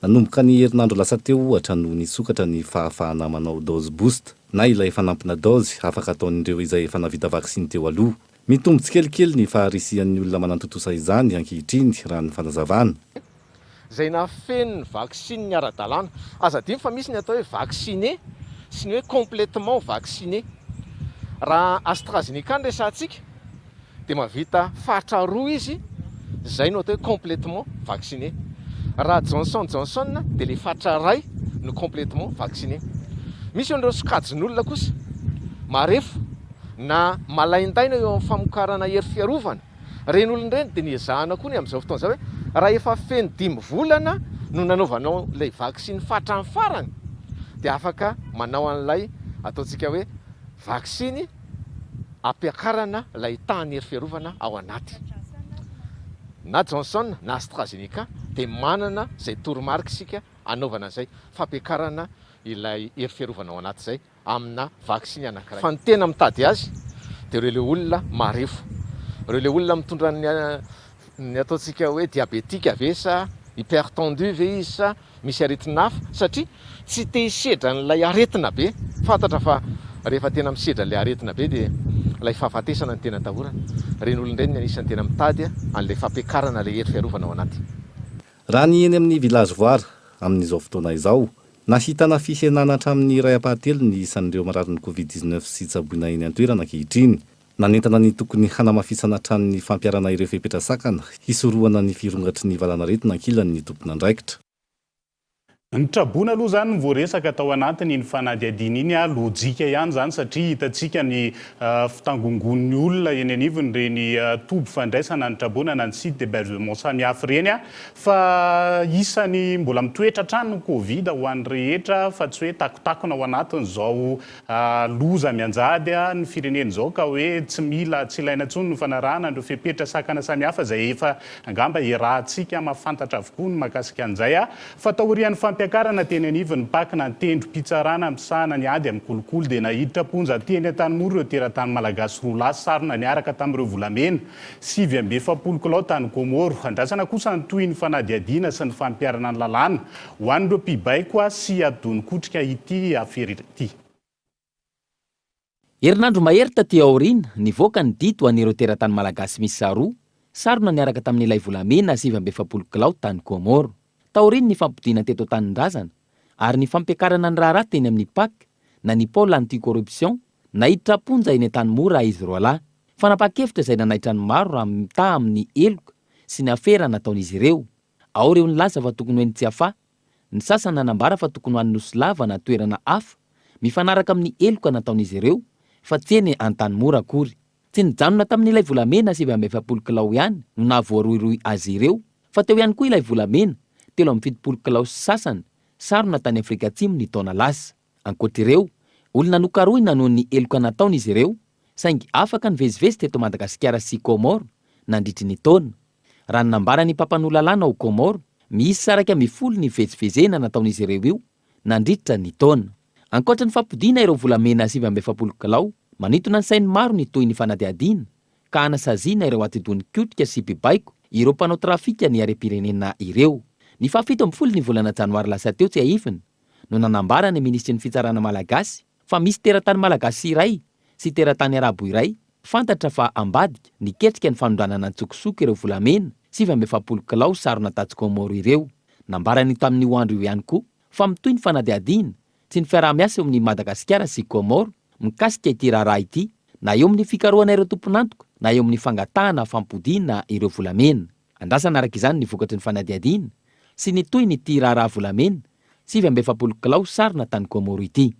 Nanomboka ny herinandro lasa teo ohatra no nisokatra ny fahafahana manao dose boost na ilay fanampina dose afaka ataon'ireo izay efa navita vakisiny teo aloha. Mitombo tsikelikely ny faharisian'ny olona manantotosa izany ankehitriny raha ny fanazavana. Izay nafeno ny vaksiny ny ara-dalàna azadimy fa misy ny atao hoe vaksiné sy ny hoe complètement vaksiné. Raha AstraZeneca ny resantsika dia mahavita faritra roa izy, izay no atao hoe complètement vaksiné. Raha Johnson dia le faritra ray no complètement vaksiné. Misy an'ireo sokajin'olona kosa marefo na malaindaina eo amin'ny famokarana hery fiarovana. Reny olona ireny dia niezahana koa ny amin'izao fotoana izao hoe raha efa feno 5 volana no nanaovanao ilay vaksiny fatrany farany dia afaka manao an'ilay ataontsika hoe vaksiny ampiakarana ilay tany hery fiarovana ao anaty. Na Johnson na AstraZeneca dia manana izay toromarika isika anaovana izay fampiakarana ilay hery fiarovana ao anaty izay amina vaksiny anankiray. Fa ny tena mitady azy dia ireo le olona marefo, ireo le olona mitondra ny ataontsika hoe diabetika ve sa hypertendu ve izy sa misy aretina hafa, satria tsy te hisedra n'ilay aretina be. Fantatra fa rehefa tena misedra ilay aretina be dia ilay fahafatesana ny tena atahorana. Reny olondray ny anisan'ny tena mitady an'ilay fampiakarana ilay hery fiarovana ao anaty. Raha ny eny amin'ny village voara amin'izao fotoana izao, nahitana fisenana hatramin'ny iray apahatelo ny isan'ireo marary ny Covid-19 sy tsaboina eny an-toerana ankehitriny. Nanentana ny tokony hanamafisana hatramin'ny fampiarana ireo fepetra-sakana hisorohana ny firongatry ny valanaretina ankilan'ny tompona andraikitra. Ny trabona aloha zany voaresaka tao anatiny ny fanadihadiana iny lojika ihany zany satria hitantsika ny fitangongon'ny olona eny anivony reny toby fandraisana ny trabona na ny site d'hébergement samihafa reny fa isany mbola mitoetra trano ny Covid ho an'ny rehetra fa tsy hoe takotakona ao anatiny zao loza mianjady ny fireneny zao ka hoe tsy mila tsy ilaina intsony ny fanarahana ireo fepetra sakana samihafa izay efa angamba iarahantsika mahafantatra avokoa ny mahakasika an'izay fa taorian'ny fampiakarana teny anivony pakina ny tendro pitsarana misahana ny ady amin'ny kolokolo dia nahiditra ponja teny an-tanimoro ireo teratany malagasy roa lahy sarona niaraka tamin'ireo volamena 770 kilao tany Komoro. Andrasana kosa ny toy ny fanadihadiana sy ny fampiarana ny lalàna ho an'ireo mpibay koa sy adony kotrika ity afery ity. Herinandro mahery taty aoriana nivoaka ny dito an'ireo teratany malagasy misy saroa sarona niaraka tamin'ilay volamena 770 kilao tany Komoro. Taoriny ny fampidiana teto tanin-drazana ary ny fampiakarana ny raharaha teny amin'ny PAC na ny pôle anti-corruption nahiditra ponja eny an-tanimora izy roa lahy. Fanapa-kevitra izay nanaitra ny maro raha mitaha amin'ny eloka sy ny afera nataon'izy ireo. Ao ireo nilaza fa tokony hoeny tsy hafa, ny sasany nanambara fa tokony hoany nosy lava na toerana hafa mifanaraka amin'ny eloka nataon'izy ireo fa tsy eny an-tanimora akory. Tsy nijanona tamin'ilay volamena 770 kilao ihany no nahavoaroiroy azy ireo fa teo ihany koa ilay volamena 770 kilao sy sasany sarona tany Afrika Atsimo ny taona lasa. Ankoatr'ireo, olona nokarohina noho ny eloka nataon'izy ireo saingy afaka nivezivezy teto Madagasikara sy Komoro nandritry ny taona. Raha nambara ny mpampanolalàna ao Komoro, misy saraka mifolo ny vezivezena nataon'izy ireo io nandritra ny taona. Ankoatra ny fampidiana ireo volamena 770 kilao, manintona ny sainy maro ny toy ny fanadihadiana ka anasaziana ireo atidony kotrika sy mpibaiko ireo mpanao trafika ny harem-pirenena ireo. Ny 17 ny volana janoary lasa teo tsy ahifina no nanambara ny ministry ny fitsarana malagasy fa misy teratany malagasy iray sy teratany arabo iray fantatra fa ambadika niketrika ny fanondranana antsokosoka ireo volamena 770 kilao sarona tatsy Komoro ireo. Nambarany tamin'ny hoandro io ihany koa fa mitoy ny fanadihadiana sy ny fiaraha-miasa eo amin'ny Madagasikara sy Komoro mikasika ity raharaha ity na eo amin'ny fikarohana ireo tompon'antoka na eo amin'ny fangatahana fampodiana ireo volamena. Andrasana araka izany ny vokatry ny fanadihadiana sy ny toy ny ity raharaha volamena 770 kilao sarona tany Komoro ity.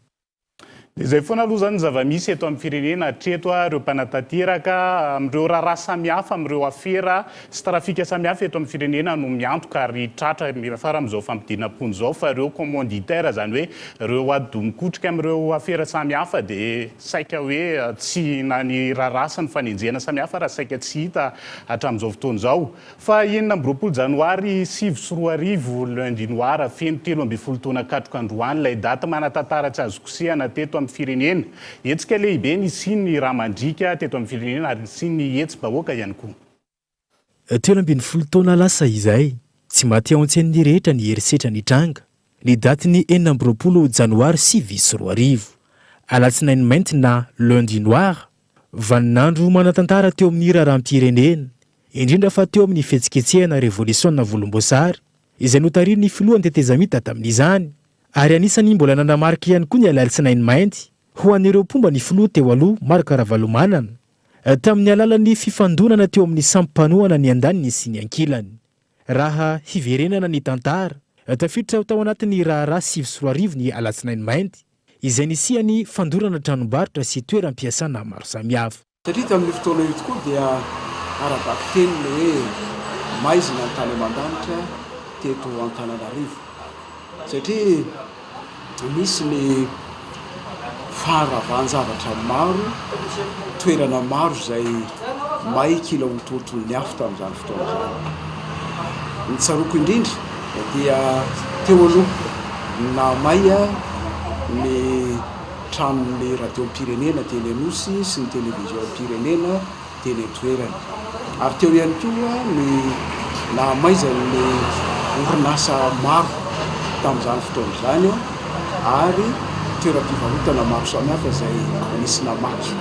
Izay foana aloha zany zava-misy eto amin'ny firenena hatreto ireo mpanatanteraka amin'ireo raharaha samihafa amin'ireo afera sy trafika samihafa eto amin'ny firenena no miantoka ary tratra fara amin'izao fampidiana ponja zao fa ireo commanditaire zany hoe ireo adony kotrika amin'ireo afera samihafa dia saika hoe tsy na ny raharaha sy ny fanenjehana samihafa raha saika tsy hita hatramin'izao fotoana izao. Fa 9 janoary 7 lundi noir feno 13 taona katroka androany ilay daty manatantara tsy azo kosehana teto firenena. Hetsika lehibe ny siny raha mandrika teto amin'ny firenena ary siny hetsy-bahoaka ihany koa. 12 taona lasa izay tsy maty ao an-tsain'ny rehetra ny herisetra ny tranga ny daty ny 9 janoary 2020 alatsinainy mainty na lundi noir vaninandro manatantara teo amin'ny raharam-pirenena indrindra fa teo amin'ny fihetsiketsehana revolisiona volomboasary izay notariry ny filohan'ny tetezamita tamin'izany ary anisany mbola nanamarika ihany koa ny alatsinainy mainty ho an'ireo pomba ny filoha teo aloha Marc Ravalomanana tamin'ny alalan'ny fifandonana teo amin'ny sampanohana ny andaniny sy ny ankilany. Raha hiverenana ny tantara tafiditra tao anatin'ny raharaha 7 ny alatsinainy mainty izay nisihany fandorana tranombarotra sy toeram-piasana maro samihafa. Satria tamin'ny fotoana io tokoa dia arabaky teniny hoe maizina ny tany aman-danitra teto Antananarivo. Satria misy ny faharavan-javatra maro, toerana maro zay may kila ho tontolon'ny hafa tamin'izany fotoana zany. Ny tsaroko indrindra dia teo aloha namay ny tranon'ny radio-pirenena Telenosy sy ny télévision-pirenena Teletoerana. Ary teo ihany koa ny nahamaizan'ny orinasa maro tamin'izany fotoana zany ary toeram-pivarotana maro samihafa zay nisy namaky.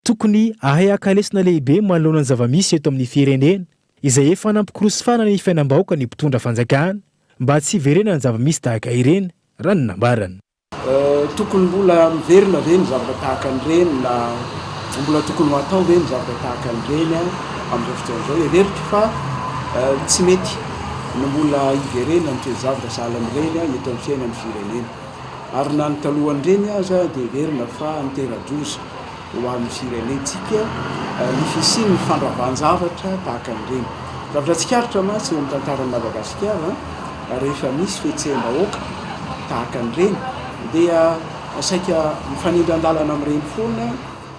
Tokony ahay akalesina lehibe manoloana ny zava-misy eto amin'ny firenena izay efa nampikirosofana ny fiainam-bahoaka ny mpitondra fanjakana mba tsy hiverena ny zava-misy tahaka ireny raha ny nambarana. Tokony mbola miverina ve ny zavatra tahaka an'ireny na mbola tokony ho atao ve ny zavatra tahaka an'ireny amin'izao fotoana izao. Everitra fa tsy mety ny mbola hiverena ny toe-javatra sahala amin'ireny eto amin'ny fiainan'ny firenena. Ary na ny talohan'ireny aza dia verina fa nitera-doza ho amin'ny firenentsika ny fisian'ny fandravan-javatra tahaka an'ireny. Zavatra tsikaritra mantsy eo amin'ny tantaran'i Madagasikara rehefa misy fihetseham-bahoaka tahaka an'ireny dia saika mifanindry an-dalana amin'ireny foana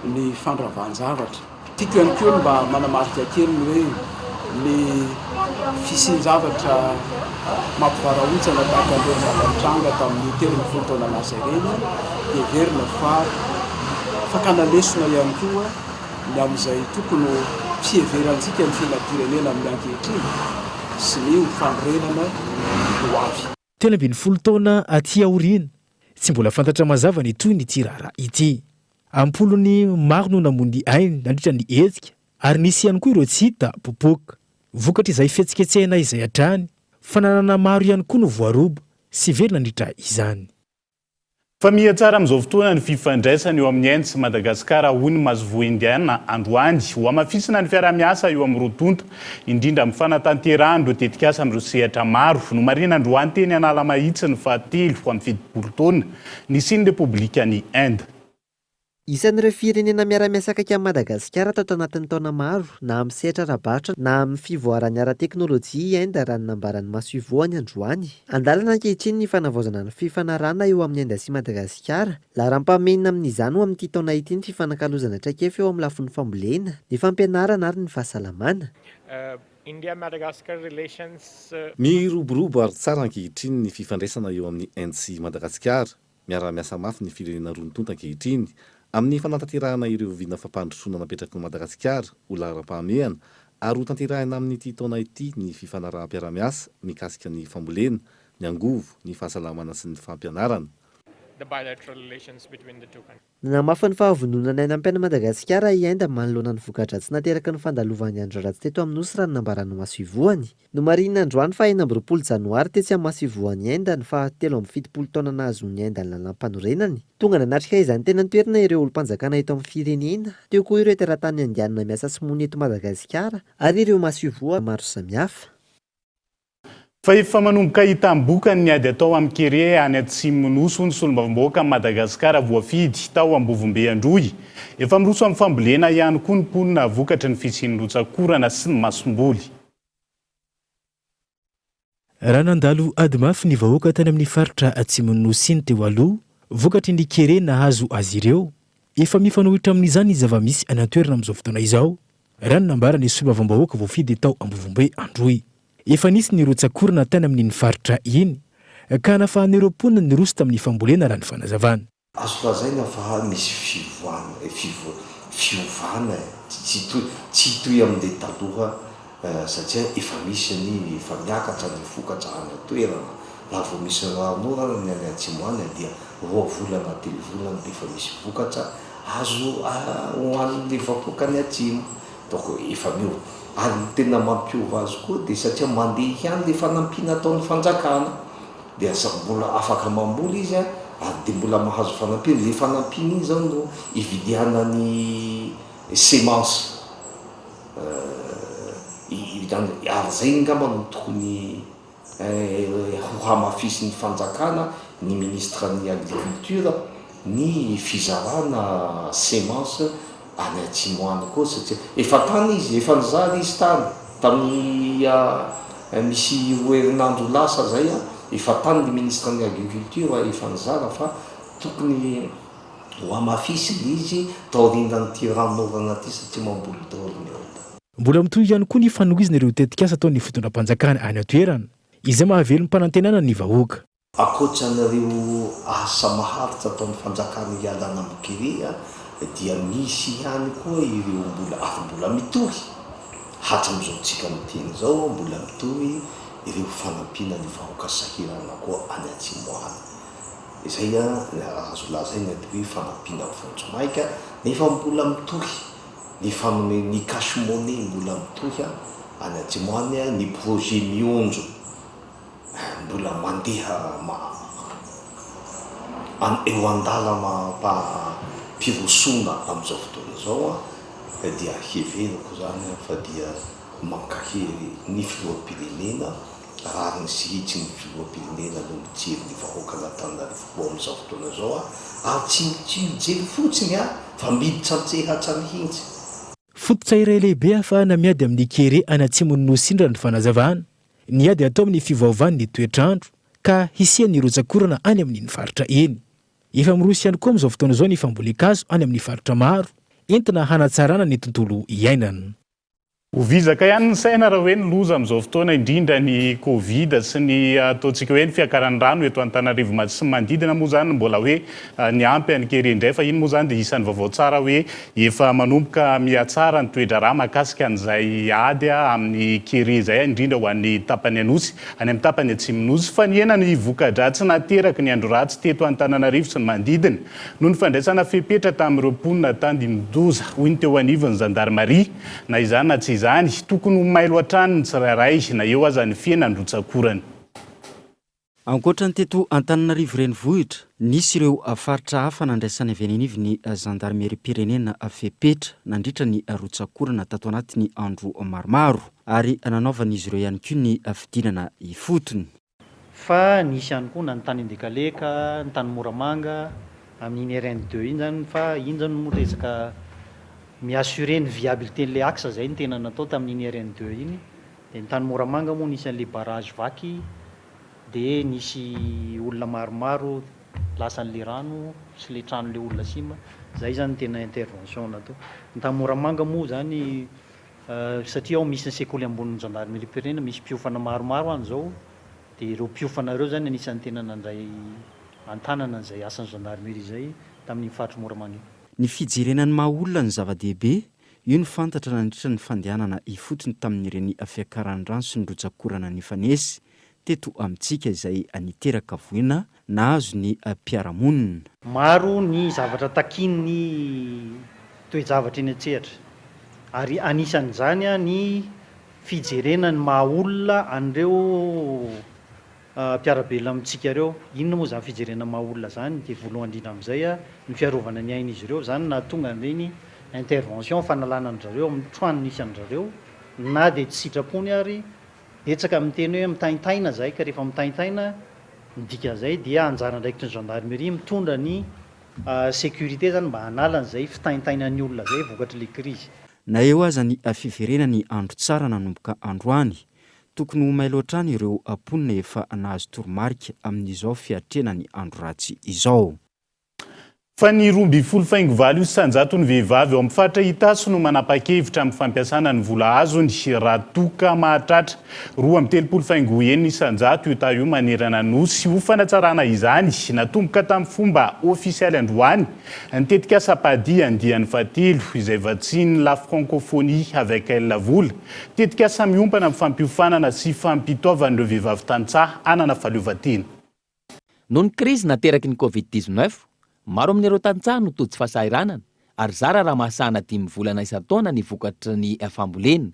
ny fandravan-javatra. Tiako ihany koa mba manamarika kely ny hoe ny fisian-javatra mampivarahontsana tahaka an'ireny zava-nitranga tamin'ny 30 taona lasa ireny dia verina fa fakana lesona ihany koa ny amin'izay tokony fieverantsika ny fiainam-pirenena amin'ny ankehitriny sy ny fanorenana ho avy. 70 taona aty aoriana tsy mbola fantatra mazava ny toy ny tirara ity. Ampolony maro no namondy ainy nandritra ny hetsika ary nisy ihany koa ireo tsy hita popoka. Vokatra izay fihetsiketsehana izay hatrany, fananana maro ihany koa no voaroba sy very nandritra izany. Fa mihatsara amin'izao fotoana ny fifandraisana eo amin'ny Inde sy Madagasikara hoy ny mazovoa-indiana Androany ho amafisana ny fiara-miasa eo amin'ny rotonta indrindra amin'ny fanatanterahana ireo tetikasa amin'ireo sehatra maro no marina Androany teny anala mahitsy ny fahatelo ho amin'ny fitopolo taona ny siny Repoblikan'i Inde. Isan'ireo firenena miara-miasa akaiky amin'ny Madagasikara tao anatin'ny taona maro na amin'ny sehatra ara-bahatra na amin'ny fivoarany ara-teknôlôjia Inde raha ny nambaran'ny masoivoany Androany. Andalana ankehitriny ny fanavaozana ny fifanarahana eo amin'ny Inde sy Madagasikara. Laharam-pamenina amin'izany ho amin'ity taona ity ny fifanankalozana traikefa eo amin'ny lafin'ny fambolena, ny fampianarana ary ny fahasalamana. India-Madagascar relations miroborobo ary tsara ankehitriny ny fifandraisana eo amin'ny Inde sy Madagasikara. Miara-miasa mafy ny firenena roa nitonta ankehitriny amin'ny fanatanterahana ireo vina fampandrosoana napetraky ny Madagasikara ho laharam-pahamehana ary ho tanterahina amin'ity taona ity ny fifanaraha-piara-miasa mikasika ny fambolena, ny angovo, ny fahasalamana sy ny fampianarana. the bilateral relations between the two countries. Namafy ny fahavononana any am-piaina Madagasikara i Inde manoloana ny voka-dratsy nateraka ny fandalovan'ny andro ratsy teto amin'ny nosy raha ny nambarany Masivoany. No marinina androany fa 4 Janoary tetsy amin'ny Masivoany Inde ny fahatelo amin'ny 70 taona nahazon'ny Inde ny lalam-panorenany. Tonga nanatrika izany tena nitoerana ireo olo-mpanjakana eto amin'ny firenena, teo koa ireo teratany andianina miasa sy mony eto Madagasikara ary ireo Masivoa maro samihafa. Fa efa manomboka hitam-boka ny ady atao amin'ny Kere any atsimo nosy ny solombavambahoaka Madagasikara voafidy tao Ambovombe Androy. Efa miroso amin'ny fambolena ihany koa ny mponina vokatry ny fisian'ny lotsakorana sy ny masomboly. Raha nandalo ady mafy ny vahoaka tany amin'ny faritra atsimo nosy iny teo aloha, vokatry ny Kere nahazo azy ireo. Efa mifanohitra amin'izany zava-misy any an-toerana amin'izao fotoana izao. Raha nambara ny solombavambahoaka voafidy tao Ambovombe Androy. Efa nisy ny rotsakorana tany amin'ny faritra iny ka nafahan'ireo mponina ny roso tamin'ny fambolena raha ny fanazavana. Azo lazaina fa misy fiovana tsy toy amin'ilay taloha satria efa misy ny efa miakatra ny vokatra any an-toerana. Raha vao misy ranomorana ny any atsimo any dia 2 volana 3 volana dia efa misy vokatra azo hoan'ilay vahoaka ny atsimo. Donc efa mio ary tena mampiova azy koa dia satria mandeha ihany ilay fanampiana ataon'ny fanjakana dia mbola afaka mamboly izy ary dia mbola mahazo fanampiana. Ilay fanampiana iny zao no ividiana ny semence ary zay ngamba no tokony ho hamafisy ny fanjakana ny ministre ny agriculture ny fizarana semence any atsimo any koa satria efa tany izy efa nizaly izy tany tamin'ny misy 2 herinandro lasa zay efa tany ny ministre ny agriculture efa nizara fa tokony ho amafisiny izy taorina nyty ranorana ty satria mamboly daolony eo. Mbola mitohy ihany koa ny fanohizana ireo tetikasa ataon'ny fitondram-panjakana any atoerana izay mahavelo ny mpanantenana ny vahoaka. Akoatran'ireo asa maharitra ataon'ny fanjakana ialana ambokeria dia misy ihany koa ireo mbola mitohy hatram'izao tsika miteny zao mbola mitohy ireo fanampiana ny vahoaka sahirana koa any Atsimoany. Izay azo lazaina hoe fanampiana vonjomaika nefa mbola mitohy ny fanome ny cashemone mbola mitohy any Atsimoany ny projet mionjo mbola mandeha eo andalana mpirosona amin'izao fotoana zao dia heveriko zany fa dia mankahery ny filoham-pirenena raha ny sihitsy ny filoham-pirenena no mijery ny vahoaka n'Antananarivo amin'izao fotoana zao ary tsy mijery fotsiny fa miditra antsehatsa mihitsy. Fototra iray lehibe ahafahana miady amin'ny kere any Atsimon'ny Nosy ny fanazavana. Niady atao amin'ny fivaovan'ny toetrandro ka hisian'ny rotsakorana any amin'ny faritra eny. Efa mirosy ihany koa amin'izao fotoana izao ny fambolekazo any amin'ny faritra maro entina hanatsarana ny tontolo iainana. Hovizaka ihany ny saina raha hoe ny loza amin'izao fotoana indrindra ny Covid sy ny ataontsika hoe ny fiakaran'ny rano eto Antananarivo sy manodidina moa zany mbola hoe ny ampy any kere indray fa iny moa zany dia isan'ny vaovao tsara hoe efa manomboka mihatsara ny toetra rà mahakasika an'izay ady amin'ny kere izay indrindra ho an'ny tapany anosy any amin'ny tapany atsimon'osy fa ny ena ny voka-dratsy nateraka ny andro ratsy teto Antananarivo sy ny manodidina no ny fandraisana fepetra tamin'ireo mponina tany Dimdoza hoy ny teo anivon'ny gendarmerie na izany na tsy izany tokony mailo hatrany ny tsirairay na eo aza ny fiainandrotsakorany. Ankoatra ny teto Antananarivo renivohitra, nisy ireo faritra hafa nandraisany avy anivy ny gendarmerie pirenena fepetra nandritra ny rotsakorana tato anatiny andro maromaro ary nanaovan'izy ireo ihany koa ny fidinana ifotony. Fa nisy ihany koa na ny tany Andekaleka, ny tany Moramanga amin'ny RN2 iny zany fa iny zany no resaka miassurer ny viabilité le axe zay ny tena natao tamin'iny RN2 iny. Dia ny tany Moramanga moa nisy an'le barrage vaky dia nisy olona maromaro lasan'le rano sy le tranon'le olona sima. Zay zany tena intervention natao. Ny tany Moramanga moa zany satria ao misy ny sekoly ambonin'ny gendarmerie pirenena misy mpiofana maromaro any zao dia ireo mpiofana ireo zany anisan'ny tena nandray antanana izay asan'ny gendarmerie zay tamin'ny faritra Moramanga. Ny fijerenan'ny maha olona ny zava-dehibe io ny fantatra nandritra ny fandehanana ifotony tamin'ireny fiakaran'ny rano sy ny rotsakorana ny fanesy teto amintsika izay niteraka voina na azo ny mpiaramonina. Maro ny zavatra takin'ny toe-javatra eny an-tsehatra ary anisan'izany ny fijerenan'ny maha olona an'ireo mpiarabelona amintsika ireo. Inona moa zany fijerena maha olona zany dia voalohany indrindra amin'izay ny fiarovana ny aina izy ireo zany na tonga ireny intervention fanalana an'zareo amin'ny troany nisy an'zareo na dia tsy sitrapony ary etsaka miteny hoe mitaintaina zay ka rehefa mitaintaina midika zay dia anjara ndraikitry ny gendarmerie mitondra ny sécurité zany mba hanala an'izay fitaintainan'ny olona zay vokatry le crise. Na eo aza ny fiverenany andro tsara nanomboka androany tokony ho mailo hatrany ireo mponina efa nahazo toromarika amin'izao fiatrena ny andro ratsy izao. Fa ny 12 isanjato ny vehivavy ao amin'ny faritra Itaso no manapa-kevitra amin'ny fampiasana ny vola azony raha toka mahatratra 2.30 isanjato io io manerana nosy ho fanatsarana izany natomboka tamin'ny fomba ofisialy androany ny tetikasa padi andian'ny fatelo izay vatsiny la francophonie avec elle la vola tetikasa miompana amin'ny fampiofanana sy fampitaovan'ireo vehivavy tantsaha anana fahaleovan-tena. Noho ny krizy nateraky ny Covid-19 maro amin'ireo tantsaha no tojo fahasahiranana ary zara raha mahasahana 10 volana isan-taona ny vokatra ny fambolena.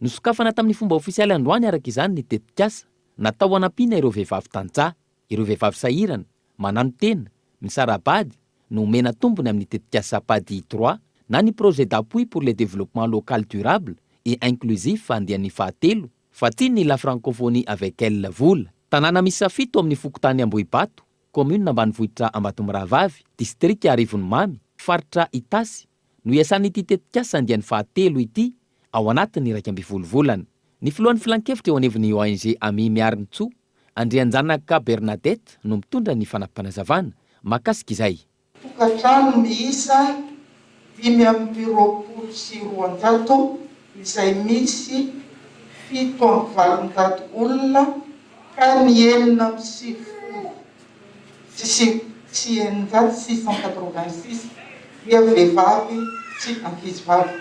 Nosokafana tamin'ny fomba ofisialy androany araka izany ny tetikasa natao hanampiana ireo vehivavy tantsaha, ireo vehivavy sahirana, manano tena, misarabady no omena tombony amin'ny tetikasa padi 3 na ny projet d'appui pour le développement local durable et inclusif andian'ny fahatelo fa tiany la francophonie avec elle vola. Tanàna misy safito amin'ny fokotany Ambohibato, commune ambanivohitra Ambatomravavy, district Arivonimamy, faritra Itasy, no iasan'ity tetikasa andian'ny fahatelo ity ao anatin'ny 12 volana. Ny filohan'ny filan-kevitra eo anivon'ny ONG Ami Miarinitsoa, Andrianjanaka Bernadette no mitondra ny fanampanazavana mahakasika izay. Tokantrano miisa 520 izay misy 720 olona ka ny 686 dia vehivavy sy ankizivavy.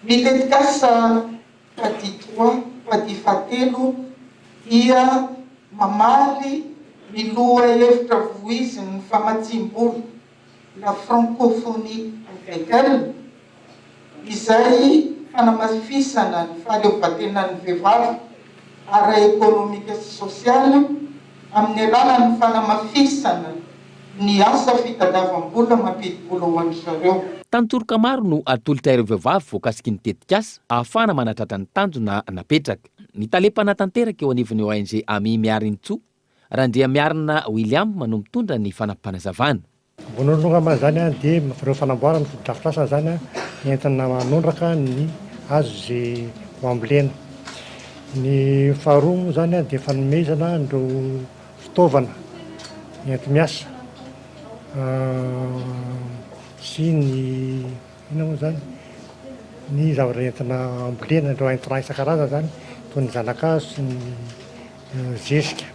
Mitetika sa padi 3, padi fahatelo dia mamaly miloha hevitra voiziny famatsim-bolo la francophonie africaine izay fanamafisana ny fahaleovatenan'ny vehivavy ara-ekonomika sy sosialy amin'ny alalan'ny fanamafisana ny asa fitadiavam-bola mampidi-bola ho an'ny zareo. Tantoroka maro no atolotra ireo vehivavy voakasiky ny tetikasa ahafahana manatratra ny tanjona napetraka. Ny talepana tanteraka eo anivon'ny ONG Ami Miarintso, Randria Miarina William no mitondra ny fanampanazavana. Vonolona mazany dia ireo fanamboarana fotodrafitrasa zany entina manondraka ny hazo izay ho ambolena. Ny faharoa zany dia fanomezana ireo fitaovana enti-miasa sy ny ina moa zany ny zavatra entina ambolena ireo entina isan-karazany zany toy ny zanakazo sy ny zesika.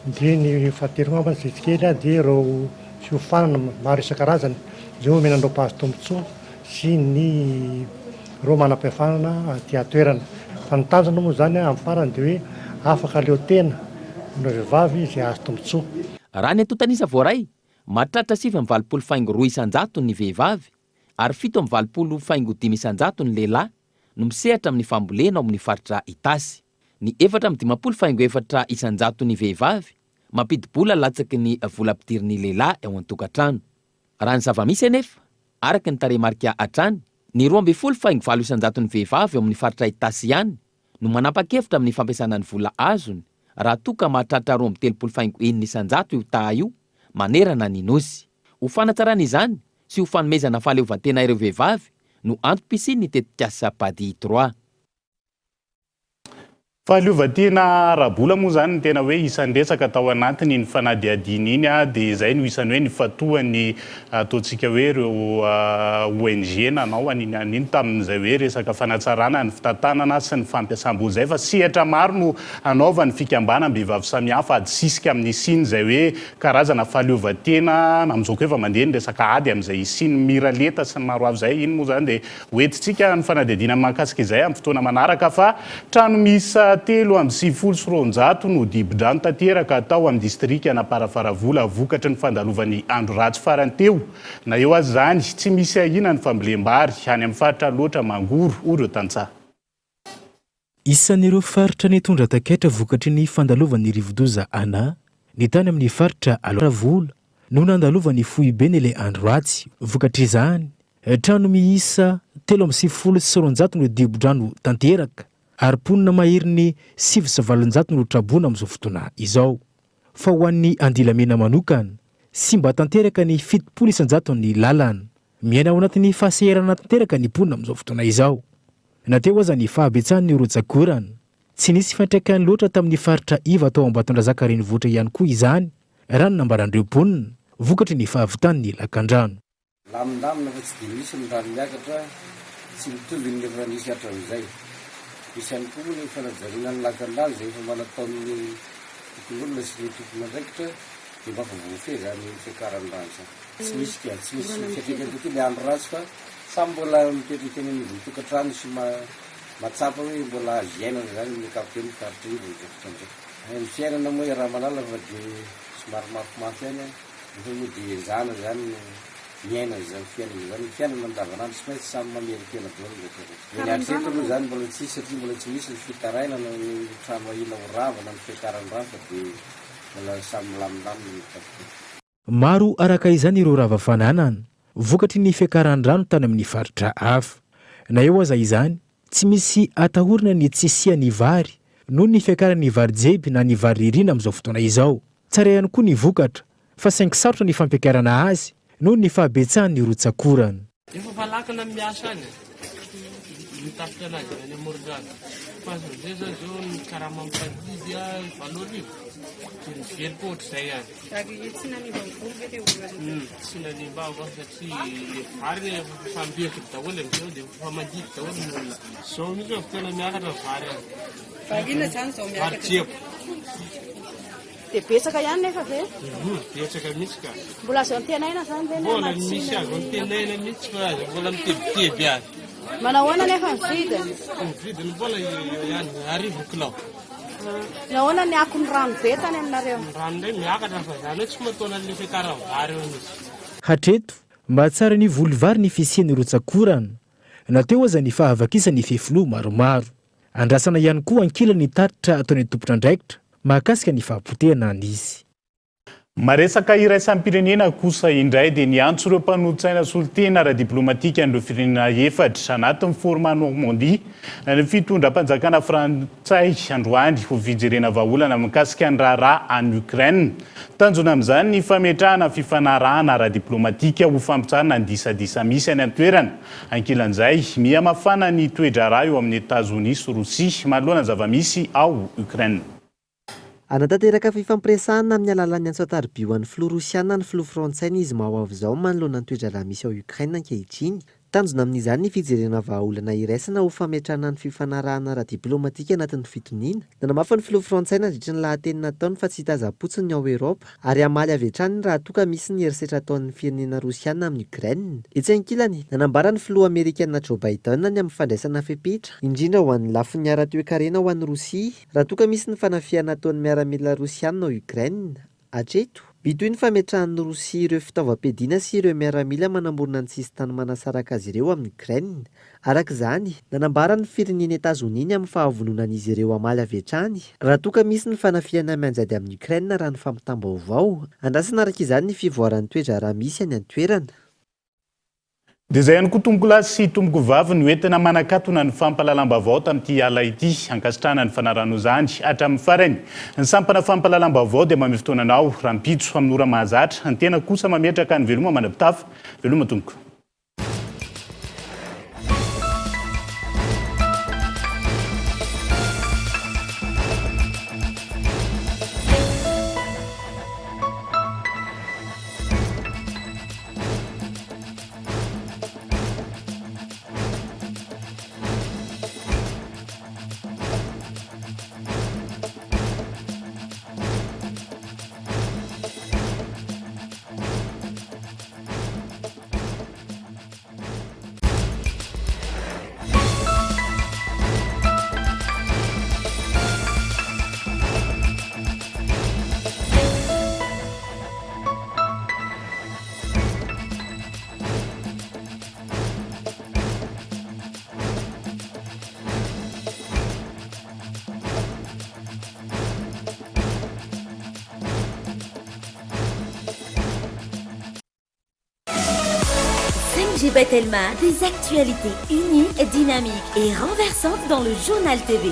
Dia ny fahatelo ngambany zezikely dia ireo fiofanana maro isan-karazany zao menandreo mpahazo tombotsoa sy ny reo manam-pihafanana aty atoerana. Fa ny tanjona moa zany amin'ny farany dia hoe afaka leo tena ny vehivavy izay azo tombotsoa. Raha ny atotanisa voaray, mahatratra 7,25 isan-jato ny vehivavy ary 7,25 isan-jato ny lehilahy no misehatra amin'ny fambolena ao amin'ny faritra Itasy. Ny 4,24 isan-jato ny vehivavy mampidi-bola latsaky ny vola ampidirin'ny lehilahy ao an-tokantrano. Raha ny zava-misy anefa, araka ny taremarika hatrany, ny 2,4 isan-jato ny vehivavy ao amin'ny faritra Itasy ihany no manapa-kevitra amin'ny fampiasana ny vola azony raha toka mahatratra 2,31 isan-jato io taha io manerana ny nosy. Ho fanatsarana izany sy ho fanomezana fahaleovantena ireo vehivavy no antom-pisiany tetikasa padi 3. Fahaleovantena ara-bola moa zany tena hoe isan-dresaka tao anatiny ny fanadihadiana iny dia izay no isan'ny hoe ny fatoany ataontsika hoe ireo ONG nanao aniny tamin'izay hoe resaka fanatsarana ny fitantanana sy ny fampiasam-bola izay fa sehatra maro no anaova ny fikambanam-behivavy samihafa adisisika amin'ny siny izay hoe karazana fahaleovantena amin'izao efa mandeha ny resaka ady amin'izay siny miraleta sy ny maro avy izay. Iny moa zany dia hoentintsika ny fanadihadiana mahakasika izay amin'ny fotoana manaraka fa trano misa 3,700 no dibo-drano tanteraka atao amin'ny distrika Anaparafaravola vokatry ny fandalovan'ny andro ratsy farany teo. Na eo azy zany tsy misy ahina ny fambolem-bary any amin'ny faritra loatra Mangoro ireo tantsaha. Isan'ireo faritra nitondra takaiatra vokatry ny fandalovan'ny rivodoza ana ny tany amin'ny faritra Aloravola no nandalovan'ny foibe ny ilay andro ratsy. Vokatry izany trano miisa 3,700 no dibo-drano tanteraka ary ponina mahery ny 7,700 no traboana amin'izao fotoana izao. Fa ho an'ny andilamena manokana sy mba tanteraka ny 7,000 isan-jato ny lalana. Miaina ao anatin'ny fahasaherana tanteraka ny ponina amin'izao fotoana izao. Nateo aza ny fahabetsahan'ny rojakorana. Tsy nisy fantraikany loatra tamin'ny faritra iva atao Ambatondrazaka renivohitra ihany koa izany raha ny nambarandreo ponina vokatry ny fahavitan'ny lakan-drano. Lamindamina fa tsy dia misy ny rano miakatra tsy mitovy ny efa nisy hatramin'izay. Isan'ny koa ny fanajariana ny lakan-drano izay efa manataon'ny tokon'olona sy ny tompon'andraikitra dia mba voafehy zany ny fiakaran-drano zany. Tsy misy fiatraikany kokoa ny andro ratsy fa samy mbola mipetraka eny amin'ny tokantrano sy matsapa hoe mbola azo iainana zany ny ankapobeny faritra io vao fotoan'izay. Ny fiainana moa raha malala fa dia somary mafimafy any efa moa dia zana zany miaina izany fiainana andavanandro sy maintsy samy mamerikena daholo ny atreto moa zany mbola tsy satria mbola tsy misy ny fitarainana ny trano ahina ho ravana ny fiakaran-drano fa dia mbola samy milamindamina ny maro araka izany ireo rava-fananana vokatry ny fiakaran-drano tany amin'ny faritra hafa. Na eo aza izany tsy misy atahorana ny tsisian'ny vary noho ny fiakaran'ny vary jeby na ny vary ririna amin'izao fotoana izao. Tsara ihany koa ny vokatra fa saingy sarotra ny fampiakarana azy noho ny fahabetsahan'ny rotsakorana. Efa valakana miasa any. mitatitra anazy any amoron-drano. Fa zao zao ny karama mimpadidy valorivo. Dia miveloko ohatr'izay ihany. Tsy nanimba voly ve teo olona? Tsy nanimba avao satria le vary efa mbevotra daholo amin'izao dia efa mandidy daholo ny olona. Zao mihitsy efa tena miakatra vary any. Variana zany zao miakatra. Vary tsebo. Dia betsaka ihany nefa ve? Betsaka mihitsy ka. Mbola azo antenaina zany ve? Mbola misy azo antenaina mihitsy fa mbola mitebiteby azy. Manahoana nefa ny vidiny? Ny vidiny mbola ihany 10 kilao. Nahoana ny akon'ny rano be tany aminareo? Ny rano indray miakatra fa zany hoe tsy mataona le fiakarany vary eo mihitsy. Hatreto mba tsara ny volovary ny fisian'ny rotsakorana nateo aza ny fahavakisany fefilo maromaro. Andrasana ihany koa ankila ny taritra ataon'ny tompotra andraikitra mahakasika ny fahampotehana an'izy. Maresaka iraisam-pirenena kosa indray dia niantso ireo mpanoditsaina solitena ara-diplomatika an'ireo firenena efatra anatin'ny format Normandie ny fitondram-panjakana frantsay androany ho fijerena vahaolana mikasika ny raharaha any Ukraine. Tanjona amin'izany ny fametrahana fifanarahana ara-diplomatika ho fampitsarana ny disadisa misy any an-toerana. Ankilan'izay mihamafana ny toe-draharaha eo amin'ny Etazonia sy Rosia manoloana ny zava-misy ao Ukraine. Anatanteraka fifampiresahana amin'ny alalan'ny antsoataribioan'ny filoha rosiana ny filoha frantsay izy Vaovao zao manoloana ny toe-draharaha misy ao Ukraine ankehitriny. Tanjona amin'izany ny fijerena vahaolana iraisana ho fametrahana ny fifanarahana ara-diplomatika anatin'ny fitoniana. Nanamafy ny filoha frantsay nandritra ny lahateny nataony fa tsy hitaza-potsiny ao Eropa ary hamaly avy hatrany raha toa ka misy ny herisetra ataon'ny firenena rosiana amin'ny Ukraine. Etsy ankilany nanambara ny filoha Amerikanina Joe Biden ny amin'ny fandraisana fepetra indrindra ho an'ny lafin'ny ara-toe-karena ho an'ny Rosia raha toa ka misy ny fanafiana ataon'ny miaramila rosiana ao Ukraine. Hatreto bitoy ny fametrahan'ny Rosia ireo fitaovam-piadiana sy ireo miaramila manamorona ny tsisy tany manasaraka azy ireo amin'ny Ukraine. Arak'izany, nanambara ny firenena Etazonia ny amin'ny fahavononan'izy ireo hamaly avy hatrany raha toa ka misy ny fanafiana mianjady amin'ny Ukraine raha ny fampitam-baovao. Andrasana araka izany ny fivoaran'ny toe-draharaha misy any an-toerana. Dia izay ihany koa tomboko lahy sy tomboko vavy no entina manakatona ny fampahalalam-baovao tamin'ity ala ity ankasitrahana ny fanarano izany hatramin'ny farany. Ny sampana fampahalalam-baovao dia mamy fotoananao rampitso amin'ny ora mahazatra ny tena kosa mametraka ny veloma manapitafa veloma tomboko. Telma, des actualités uniques, dynamiques et renversantes dans le journal TV.